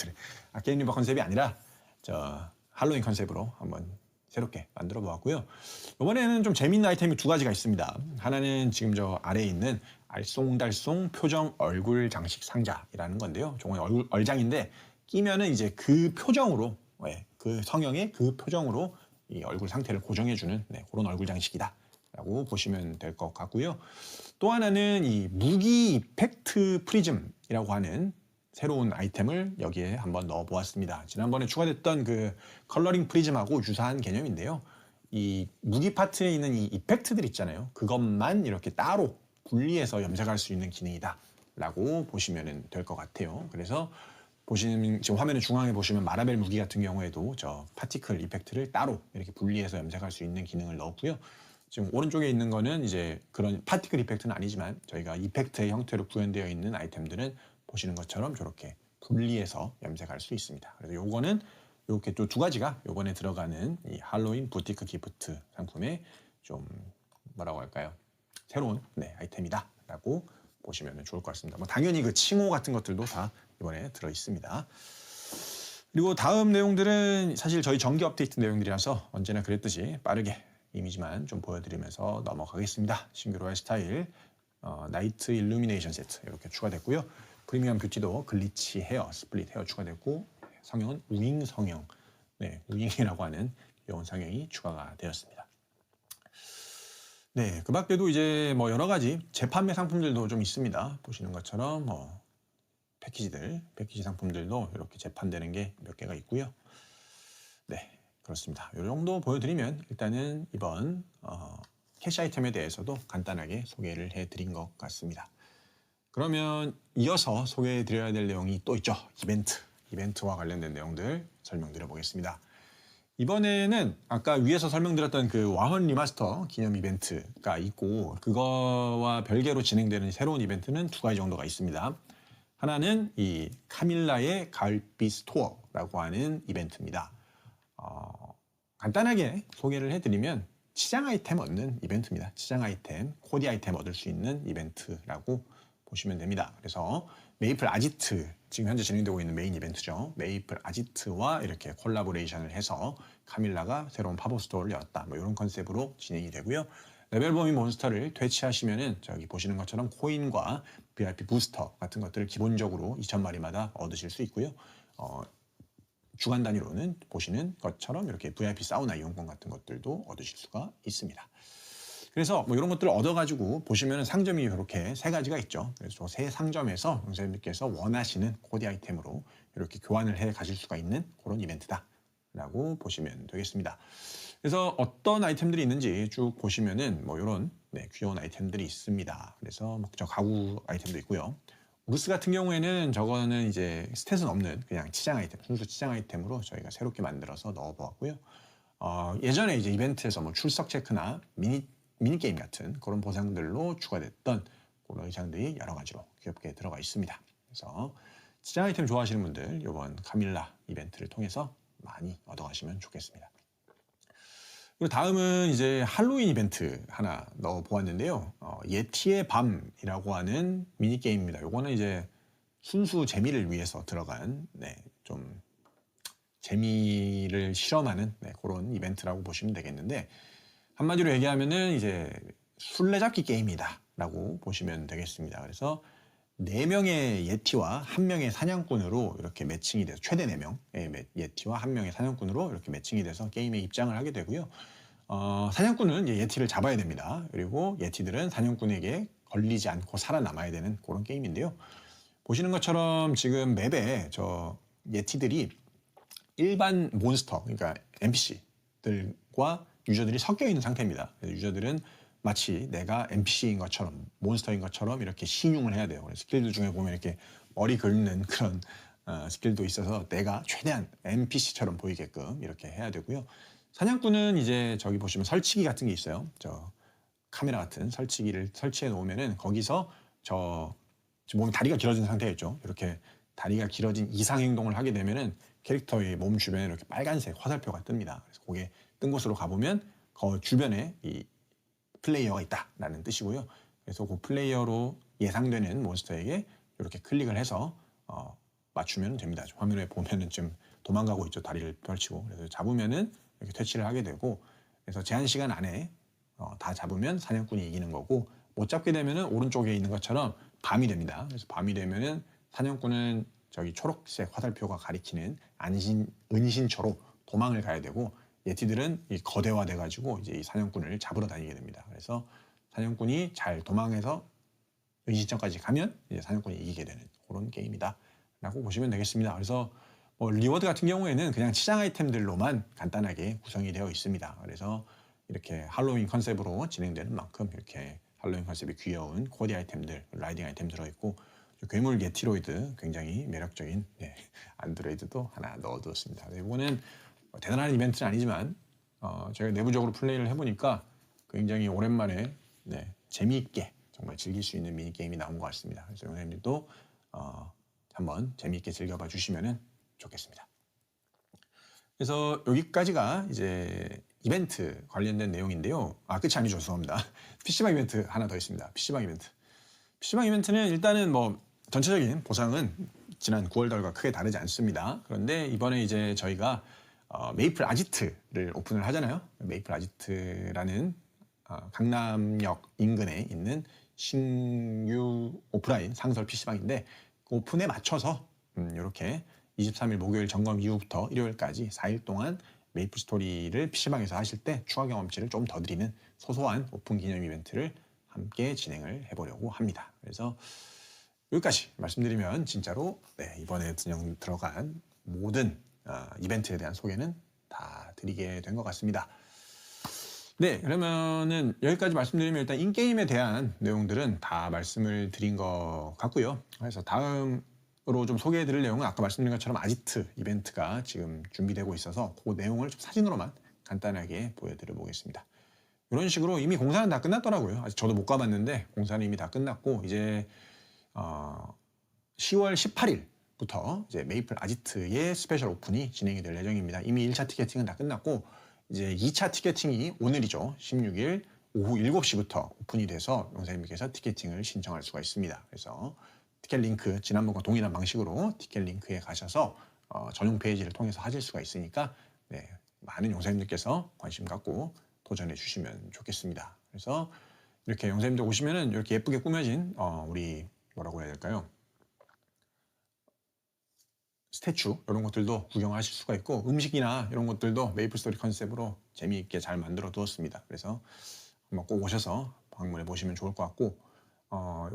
컨셉이 아니라 할로윈 컨셉으로 한번 새롭게 만들어 보았고요. 이번에는 좀 재밌는 아이템이 두 가지가 있습니다. 하나는 지금 저 아래에 있는 알쏭달쏭 표정 얼굴 장식 상자이라는 건데요. 정말 얼장인데 끼면은 이제 그 표정으로, 그 성형의 그 표정으로 이 얼굴 상태를 고정해주는 그런 얼굴 장식이다라고 보시면 될 것 같고요. 또 하나는 이 무기 이펙트 프리즘이라고 하는 새로운 아이템을 여기에 한번 넣어 보았습니다. 지난번에 추가됐던 그 컬러링 프리즘하고 유사한 개념인데요. 이 무기 파트에 있는 이 이펙트들 있잖아요. 그것만 이렇게 따로 분리해서 염색할 수 있는 기능이다 라고 보시면 될 것 같아요. 그래서 보시면 지금 화면의 중앙에 보시면 마라벨 무기 같은 경우에도 저 파티클 이펙트를 따로 이렇게 분리해서 염색할 수 있는 기능을 넣었고요. 지금 오른쪽에 있는 거는 이제 그런 파티클 이펙트는 아니지만 저희가 이펙트의 형태로 구현되어 있는 아이템들은 보시는 것처럼 저렇게 분리해서 염색할 수 있습니다. 그래서 요거는 이렇게 또 두 가지가 요번에 들어가는 이 할로윈 부티크 기프트 상품의 좀 뭐라고 할까요? 새로운 아이템이다라고 보시면 좋을 것 같습니다. 뭐 당연히 그 칭호 같은 것들도 다 이번에 들어 있습니다. 그리고 다음 내용들은 사실 저희 정기 업데이트 내용들이라서 언제나 그랬듯이 빠르게 이미지만 좀 보여드리면서 넘어가겠습니다. 신규 로얄 스타일 나이트 일루미네이션 세트 이렇게 추가됐고요. 프리미엄 뷰티도 글리치 헤어, 스플릿 헤어 추가됐고 성형은 우잉 성형, 우잉이라고 하는 귀여운 성형이 추가가 되었습니다. 네, 그 밖에도 이제 뭐 여러 가지 재판매 상품들도 좀 있습니다. 보시는 것처럼 뭐 패키지 상품들도 이렇게 재판되는 게 몇 개가 있고요. 네, 그렇습니다. 이 정도 보여드리면 일단은 이번 캐시 아이템에 대해서도 간단하게 소개를 해드린 것 같습니다. 그러면 이어서 소개해드려야 될 내용이 또 있죠. 이벤트와 관련된 내용들 설명드려 보겠습니다. 이번에는 아까 위에서 설명드렸던 그 와헌 리마스터 기념 이벤트가 있고 그거와 별개로 진행되는 새로운 이벤트는 두 가지 정도가 있습니다. 하나는 이 카밀라의 가을빛 스토어라고 하는 이벤트입니다. 간단하게 소개를 해드리면 치장 아이템 얻는 이벤트입니다. 치장 아이템, 코디 아이템 얻을 수 있는 이벤트라고 보시면 됩니다. 그래서 메이플 아지트, 지금 현재 진행되고 있는 메인 이벤트죠. 메이플 아지트와 이렇게 콜라보레이션을 해서 카밀라가 새로운 팝업 스토어를 열었다. 뭐 이런 컨셉으로 진행이 되고요. 레벨 범위 몬스터를 퇴치하시면은 저기 보시는 것처럼 코인과 VIP 부스터 같은 것들을 기본적으로 2,000마리마다 얻으실 수 있고요. 주간 단위로는 보시는 것처럼 이렇게 VIP 사우나 이용권 같은 것들도 얻으실 수가 있습니다. 그래서 뭐 이런 것들을 얻어가지고 보시면 상점이 이렇게 세 가지가 있죠. 그래서 세 상점에서 용사님들께서 원하시는 코디 아이템으로 이렇게 교환을 해 가실 수가 있는 그런 이벤트다라고 보시면 되겠습니다. 그래서 어떤 아이템들이 있는지 쭉 보시면은 뭐 이런 귀여운 아이템들이 있습니다. 그래서 뭐 저 가구 아이템도 있고요. 우르스 같은 경우에는 저거는 이제 스탯은 없는 그냥 치장 아이템, 순수 치장 아이템으로 저희가 새롭게 만들어서 넣어보았고요. 예전에 이제 이벤트에서 뭐 출석 체크나 미니게임 같은 그런 보상들로 추가됐던 그런 의상들이 여러 가지로 귀엽게 들어가 있습니다. 그래서 치장 아이템 좋아하시는 분들 이번 카밀라 이벤트를 통해서 많이 얻어가시면 좋겠습니다. 그리고 다음은 이제 할로윈 이벤트 하나 넣어 보았는데요. 예티의 밤이라고 하는 미니게임입니다. 요거는 이제 순수 재미를 위해서 들어간 좀 재미를 실험하는 그런 이벤트라고 보시면 되겠는데, 한마디로 얘기하면은 이제 술래잡기 게임이다라고 보시면 되겠습니다. 그래서 4명의 예티와 1명의 사냥꾼으로 이렇게 매칭이 돼서, 최대 4명의 예티와 1명의 사냥꾼으로 이렇게 매칭이 돼서 게임에 입장을 하게 되고요. 사냥꾼은 이제 예티를 잡아야 됩니다. 그리고 예티들은 사냥꾼에게 걸리지 않고 살아남아야 되는 그런 게임인데요. 보시는 것처럼 지금 맵에 저 예티들이 일반 몬스터, 그러니까 NPC들과 유저들이 섞여 있는 상태입니다. 유저들은 마치 내가 NPC인 것처럼, 몬스터인 것처럼 이렇게 신용을 해야 돼요. 그래서 스킬들 중에 보면 이렇게 머리 긁는 그런 스킬도 있어서 내가 최대한 NPC처럼 보이게끔 이렇게 해야 되고요. 사냥꾼은 이제 저기 보시면 설치기 같은 게 있어요. 저 카메라 같은 설치기를 설치해 놓으면은 거기서 저 지금 몸이 다리가 길어진 상태였죠. 이렇게 다리가 길어진 이상 행동을 하게 되면은 캐릭터의 몸 주변에 이렇게 빨간색 화살표가 뜹니다. 그래서 거기에 뜬 곳으로 가보면 그 주변에 이 플레이어가 있다라는 뜻이고요. 그래서 그 플레이어로 예상되는 몬스터에게 이렇게 클릭을 해서 맞추면 됩니다. 화면에 보면은 지금 도망가고 있죠. 다리를 펼치고. 그래서 잡으면은 이렇게 퇴치를 하게 되고, 그래서 제한 시간 안에 다 잡으면 사냥꾼이 이기는 거고, 못 잡게 되면은 오른쪽에 있는 것처럼 밤이 됩니다. 그래서 밤이 되면은 사냥꾼은 저기 초록색 화살표가 가리키는 은신처로 도망을 가야 되고, 예티들은 이 거대화돼 가지고 이제 이 사냥꾼을 잡으러 다니게 됩니다. 그래서 사냥꾼이 잘 도망해서 은신처까지 가면 이제 사냥꾼이 이기게 되는 그런 게임이다라고 보시면 되겠습니다. 그래서 리워드 같은 경우에는 그냥 치장 아이템들로만 간단하게 구성이 되어 있습니다. 그래서 이렇게 할로윈 컨셉으로 진행되는 만큼 이렇게 할로윈 컨셉이 귀여운 코디 아이템들, 라이딩 아이템 들어있고, 괴물 예티로이드 굉장히 매력적인 안드로이드도 하나 넣어두었습니다. 이거는 대단한 이벤트는 아니지만 제가 내부적으로 플레이를 해보니까 굉장히 오랜만에 재미있게 정말 즐길 수 있는 미니게임이 나온 것 같습니다. 그래서 여러분들도 한번 재미있게 즐겨봐 주시면 좋겠습니다. 그래서 여기까지가 이제 이벤트 관련된 내용인데요. 끝이 아니죠. 죄송합니다. PC방 이벤트 하나 더 있습니다. PC방 이벤트. PC방 이벤트는 일단은 전체적인 보상은 지난 9월달과 크게 다르지 않습니다. 그런데 이번에 이제 저희가 메이플 아지트를 오픈을 하잖아요. 메이플 아지트라는 강남역 인근에 있는 신규 오프라인 상설 PC방인데, 그 오픈에 맞춰서 이렇게 23일 목요일 점검 이후부터 일요일까지 4일 동안 메이플 스토리를 PC방에서 하실 때 추가 경험치를 좀 더 드리는 소소한 오픈 기념 이벤트를 함께 진행을 해보려고 합니다. 그래서 여기까지 말씀드리면 진짜로 이번에 들어간 모든 이벤트에 대한 소개는 다 드리게 된 것 같습니다. 그러면은 여기까지 말씀드리면 일단 인게임에 대한 내용들은 다 말씀을 드린 것 같고요. 그래서 다음으로 좀 소개해 드릴 내용은 아까 말씀드린 것처럼 아지트 이벤트가 지금 준비되고 있어서 그 내용을 좀 사진으로만 간단하게 보여드려 보겠습니다. 이런 식으로 이미 공사는 다 끝났더라고요. 아직 저도 못 가봤는데 공사는 이미 다 끝났고, 이제 10월 18일부터 이제 메이플 아지트의 스페셜 오픈이 진행이 될 예정입니다. 이미 1차 티켓팅은 다 끝났고, 이제 2차 티켓팅이 오늘이죠. 16일 오후 7시부터 오픈이 돼서 용사님께서 티켓팅을 신청할 수가 있습니다. 그래서 티켓 링크, 지난번과 동일한 방식으로 티켓 링크에 가셔서 전용 페이지를 통해서 하실 수가 있으니까 많은 용사님들께서 관심 갖고 도전해 주시면 좋겠습니다. 그래서 이렇게 용사님들 오시면은 이렇게 예쁘게 꾸며진 우리 뭐라고 해야 될까요? 스태츄 이런 것들도 구경하실 수가 있고, 음식이나 이런 것들도 메이플 스토리 컨셉으로 재미있게 잘 만들어 두었습니다. 그래서 한번 꼭 오셔서 방문해 보시면 좋을 것 같고,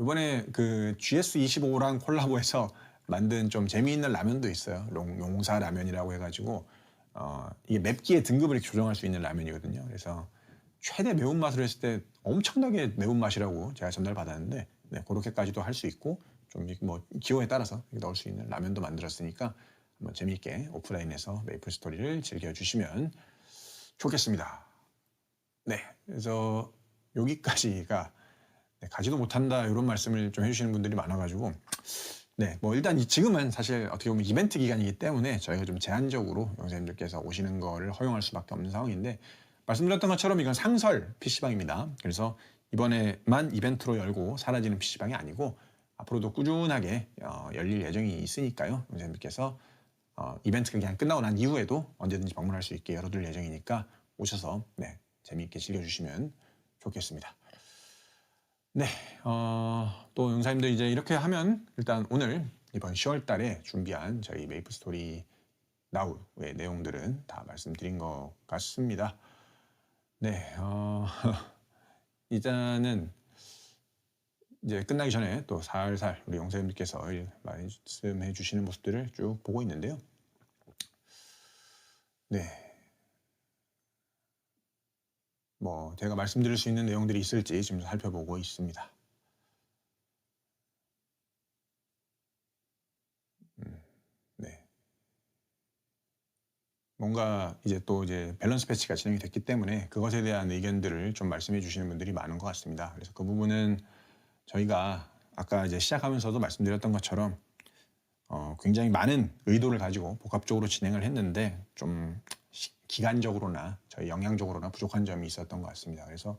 이번에 그 GS25랑 콜라보해서 만든 좀 재미있는 라면도 있어요. 용사 라면이라고 해가지고 이게 맵기의 등급을 조정할 수 있는 라면이거든요. 그래서 최대 매운맛을 했을 때 엄청나게 매운맛이라고 제가 전달받았는데, 그렇게까지도 할 수 있고, 좀 기호에 따라서 넣을 수 있는 라면도 만들었으니까 한번 재미있게 오프라인에서 메이플 스토리를 즐겨주시면 좋겠습니다. 그래서 여기까지가 가지도 못한다 이런 말씀을 좀 해주시는 분들이 많아가지고, 일단 지금은 사실 어떻게 보면 이벤트 기간이기 때문에 저희가 좀 제한적으로 용사님들께서 오시는 거를 허용할 수밖에 없는 상황인데, 말씀드렸던 것처럼 이건 상설 PC방입니다. 그래서 이번에만 이벤트로 열고 사라지는 PC방이 아니고 앞으로도 꾸준하게 열릴 예정이 있으니까요. 용사님들께서 이벤트가 그냥 끝나고 난 이후에도 언제든지 방문할 수 있게 열어둘 예정이니까 오셔서 네, 재미있게 즐겨주시면 좋겠습니다. 네, 또 용사님들 이제 이렇게 하면 일단 오늘 이번 10월 달에 준비한 저희 메이플스토리 나우의 내용들은 다 말씀드린 것 같습니다. 네, 일단은 이제 끝나기 전에 또 살살 우리 용사님들께서 말씀해 주시는 모습들을 쭉 보고 있는데요. 네. 뭐 제가 말씀드릴 수 있는 내용들이 있을지 지금 살펴보고 있습니다. 네. 뭔가 이제 또 이제 밸런스 패치가 진행이 됐기 때문에 그것에 대한 의견들을 좀 말씀해 주시는 분들이 많은 것 같습니다. 그래서 그 부분은 저희가 아까 이제 시작하면서도 말씀드렸던 것처럼 굉장히 많은 의도를 가지고 복합적으로 진행을 했는데 좀 기간적으로나 저희 영양적으로나 부족한 점이 있었던 것 같습니다. 그래서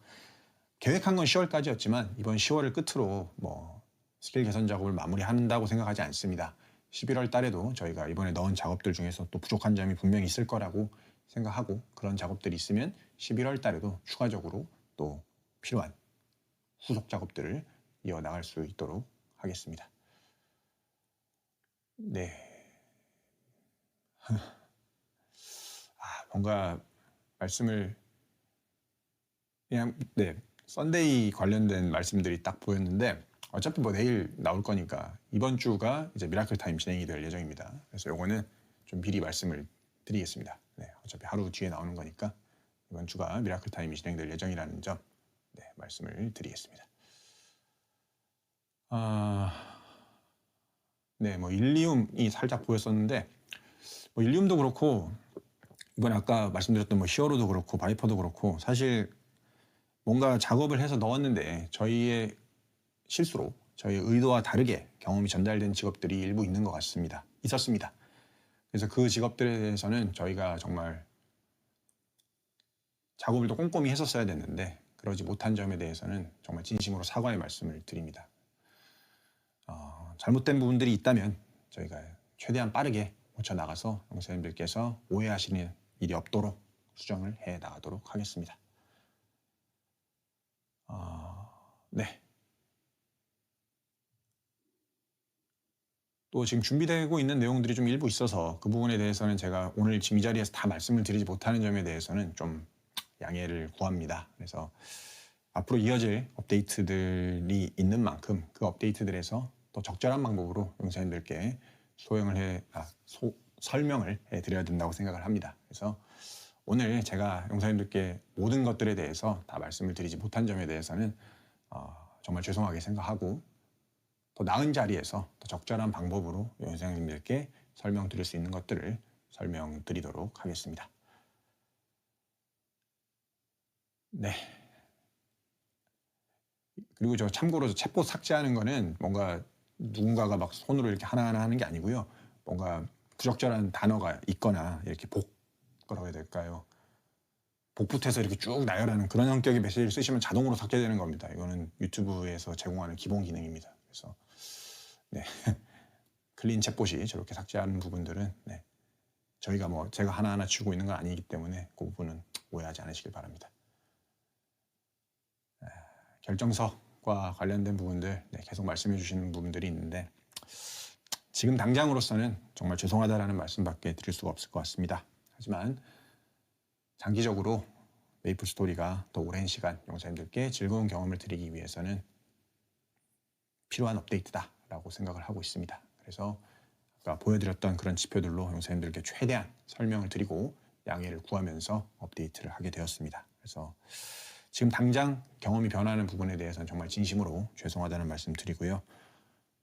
계획한 건 10월까지였지만 이번 10월을 끝으로 뭐 스킬 개선 작업을 마무리한다고 생각하지 않습니다. 11월 달에도 저희가 이번에 넣은 작업들 중에서 또 부족한 점이 분명히 있을 거라고 생각하고 그런 작업들이 있으면 11월 달에도 추가적으로 또 필요한 후속 작업들을 이어나갈 수 있도록 하겠습니다. 네. 뭔가 말씀을 그냥 네 썬데이 관련된 말씀들이 딱 보였는데 어차피 뭐 내일 나올 거니까 이번 주가 이제 미라클 타임 진행이 될 예정입니다. 그래서 요거는 좀 미리 말씀을 드리겠습니다. 네, 어차피 하루 뒤에 나오는 거니까 이번 주가 미라클 타임이 진행될 예정이라는 점 네, 말씀을 드리겠습니다. 네, 뭐 일리움이 살짝 보였었는데 뭐 일리움도 그렇고 이번에 아까 말씀드렸던 뭐 히어로도 그렇고 바이퍼도 그렇고 사실 뭔가 작업을 해서 넣었는데 저희의 실수로 저희 의도와 다르게 경험이 전달된 직업들이 일부 있는 것 같습니다. 있었습니다. 그래서 그 직업들에 대해서는 저희가 정말 작업을 더 꼼꼼히 했었어야 됐는데 그러지 못한 점에 대해서는 정말 진심으로 사과의 말씀을 드립니다. 잘못된 부분들이 있다면 저희가 최대한 빠르게 고쳐나가서 용사님들께서 오해하시는 일이 없도록 수정을 해 나가도록 하겠습니다. 네. 또 지금 준비되고 있는 내용들이 좀 일부 있어서 그 부분에 대해서는 제가 오늘 지금 이 자리에서 다 말씀을 드리지 못하는 점에 대해서는 좀 양해를 구합니다. 그래서 앞으로 이어질 업데이트들이 있는 만큼 그 업데이트들에서 또 적절한 방법으로 용사님들께 설명을 해드려야 된다고 생각을 합니다. 그래서 오늘 제가 용사님들께 모든 것들에 대해서 다 말씀을 드리지 못한 점에 대해서는 정말 죄송하게 생각하고 더 나은 자리에서 더 적절한 방법으로 용사님들께 설명드릴 수 있는 것들을 설명드리도록 하겠습니다. 네. 그리고 저 참고로 챗봇 삭제하는 거는 뭔가 누군가가 막 손으로 이렇게 하나하나 하는 게 아니고요. 뭔가 부적절한 단어가 있거나 이렇게 뭐라고 해야 될까요? 복붙해서 이렇게 쭉 나열하는 그런 성격의 메시지를 쓰시면 자동으로 삭제되는 겁니다. 이거는 유튜브에서 제공하는 기본 기능입니다. 그래서 네. 클린 챗봇이 저렇게 삭제하는 부분들은 네. 저희가 뭐 제가 하나하나 치우고 있는 건 아니기 때문에 그 부분은 오해하지 않으시길 바랍니다. 결정석과 관련된 부분들 네, 계속 말씀해 주시는 부분들이 있는데 지금 당장으로서는 정말 죄송하다라는 말씀밖에 드릴 수가 없을 것 같습니다. 하지만 장기적으로 메이플 스토리가 더 오랜 시간 용사님들께 즐거운 경험을 드리기 위해서는 필요한 업데이트다라고 생각을 하고 있습니다. 그래서 아까 보여드렸던 그런 지표들로 용사님들께 최대한 설명을 드리고 양해를 구하면서 업데이트를 하게 되었습니다. 그래서 지금 당장 경험이 변하는 부분에 대해서는 정말 진심으로 죄송하다는 말씀 드리고요.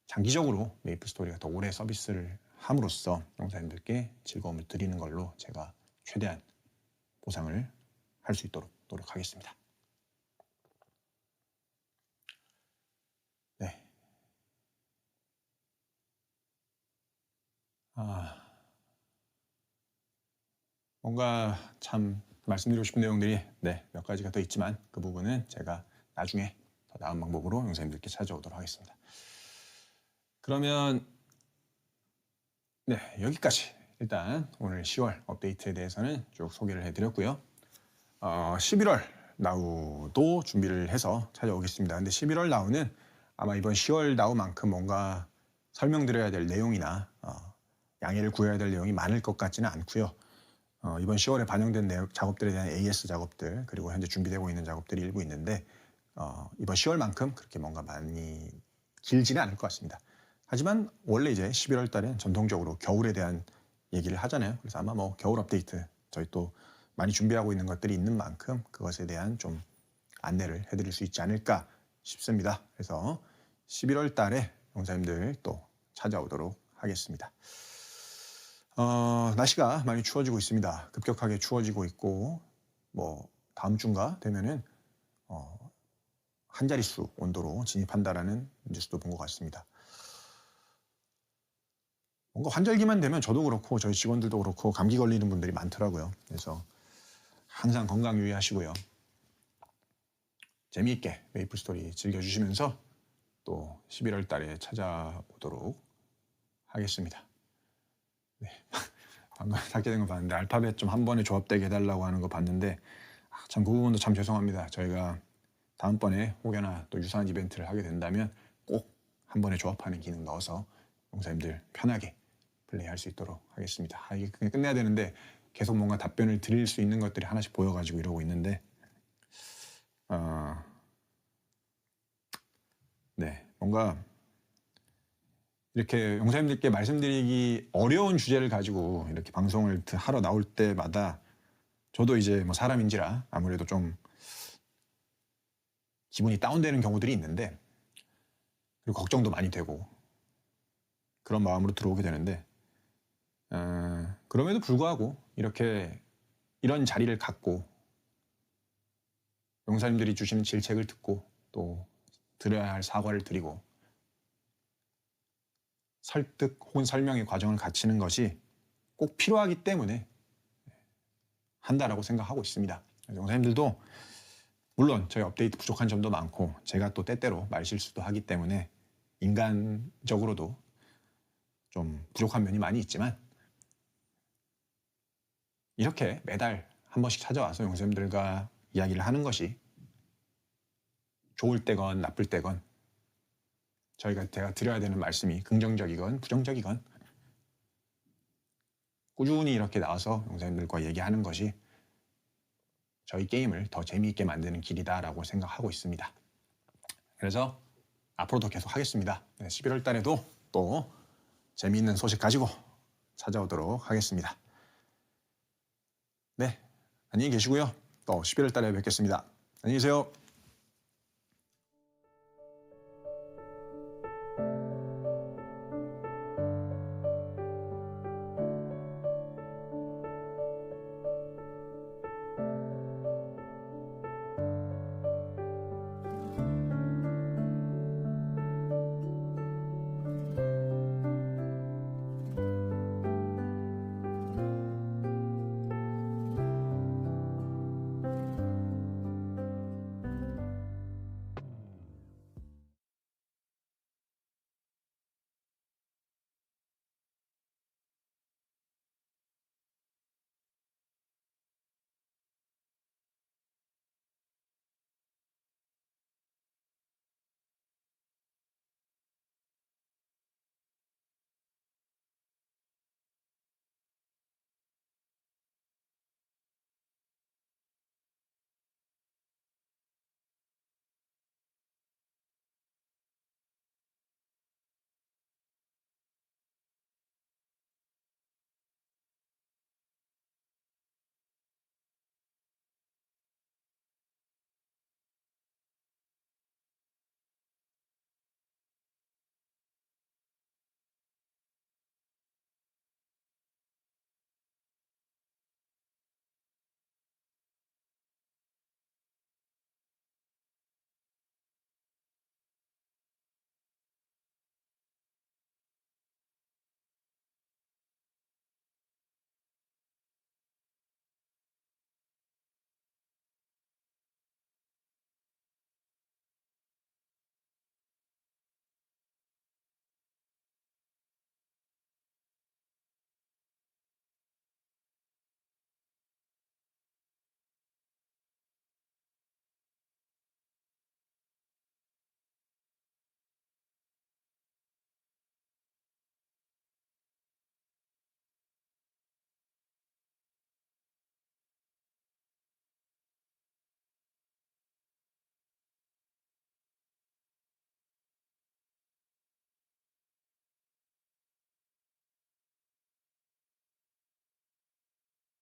장기적으로 메이플 스토리가 더 오래 서비스를 함으로써 용사님들께 즐거움을 드리는 걸로 제가 최대한 보상을 할 수 있도록 노력하겠습니다. 네. 뭔가 참 말씀드리고 싶은 내용들이 네, 몇 가지가 더 있지만 그 부분은 제가 나중에 더 나은 방법으로 용사님들께 찾아오도록 하겠습니다. 그러면 네, 여기까지 일단 오늘 10월 업데이트에 대해서는 쭉 소개를 해드렸고요. 11월 나우도 준비를 해서 찾아오겠습니다. 근데 11월 나우는 아마 이번 10월 나우만큼 뭔가 설명드려야 될 내용이나 양해를 구해야 될 내용이 많을 것 같지는 않고요. 이번 10월에 반영된 작업들에 대한 AS 작업들, 그리고 현재 준비되고 있는 작업들이 일부 있는데 이번 10월만큼 그렇게 뭔가 많이 길지는 않을 것 같습니다. 하지만 원래 이제 11월 달엔 전통적으로 겨울에 대한 얘기를 하잖아요. 그래서 아마 뭐 겨울 업데이트 저희 또 많이 준비하고 있는 것들이 있는 만큼 그것에 대한 좀 안내를 해드릴 수 있지 않을까 싶습니다. 그래서 11월 달에 용사님들 또 찾아오도록 하겠습니다. 날씨가 많이 추워지고 있습니다. 급격하게 추워지고 있고 뭐 다음 주인가 되면은 한 자릿수 온도로 진입한다라는 뉴스도 본 것 같습니다. 뭔가 환절기만 되면 저도 그렇고 저희 직원들도 그렇고 감기 걸리는 분들이 많더라고요. 그래서 항상 건강 유의하시고요. 재미있게 메이플 스토리 즐겨주시면서 또 11월 달에 찾아오도록 하겠습니다. 네. 방금 닫게 된 거 봤는데 알파벳 좀 한 번에 조합되게 해달라고 하는 거 봤는데 참 그 부분도 참 죄송합니다. 저희가 다음번에 혹여나 또 유사한 이벤트를 하게 된다면 꼭 한 번에 조합하는 기능 넣어서 용사님들 편하게 플레이할 수 있도록 하겠습니다. 이게 그냥 끝내야 되는데 계속 뭔가 답변을 드릴 수 있는 것들이 하나씩 보여가지고 이러고 있는데 네, 뭔가 이렇게 용사님들께 말씀드리기 어려운 주제를 가지고 이렇게 방송을 하러 나올 때마다 저도 이제 뭐 사람인지라 아무래도 좀 기분이 다운되는 경우들이 있는데 그리고 걱정도 많이 되고 그런 마음으로 들어오게 되는데 그럼에도 불구하고 이렇게 이런 자리를 갖고 용사님들이 주시는 질책을 듣고 또 드려야 할 사과를 드리고 설득 혹은 설명의 과정을 갖추는 것이 꼭 필요하기 때문에 한다라고 생각하고 있습니다. 용사님들도 물론 저희 업데이트 부족한 점도 많고 제가 또 때때로 말실수도 하기 때문에 인간적으로도 좀 부족한 면이 많이 있지만 이렇게 매달 한 번씩 찾아와서 용사님들과 이야기를 하는 것이 좋을 때건 나쁠 때건 제가 드려야 되는 말씀이 긍정적이건 부정적이건 꾸준히 이렇게 나와서 용사님들과 얘기하는 것이 저희 게임을 더 재미있게 만드는 길이다라고 생각하고 있습니다. 그래서 앞으로도 계속 하겠습니다. 11월 달에도 또 재미있는 소식 가지고 찾아오도록 하겠습니다. 네, 안녕히 계시고요. 또 11월 달에 뵙겠습니다. 안녕히 계세요.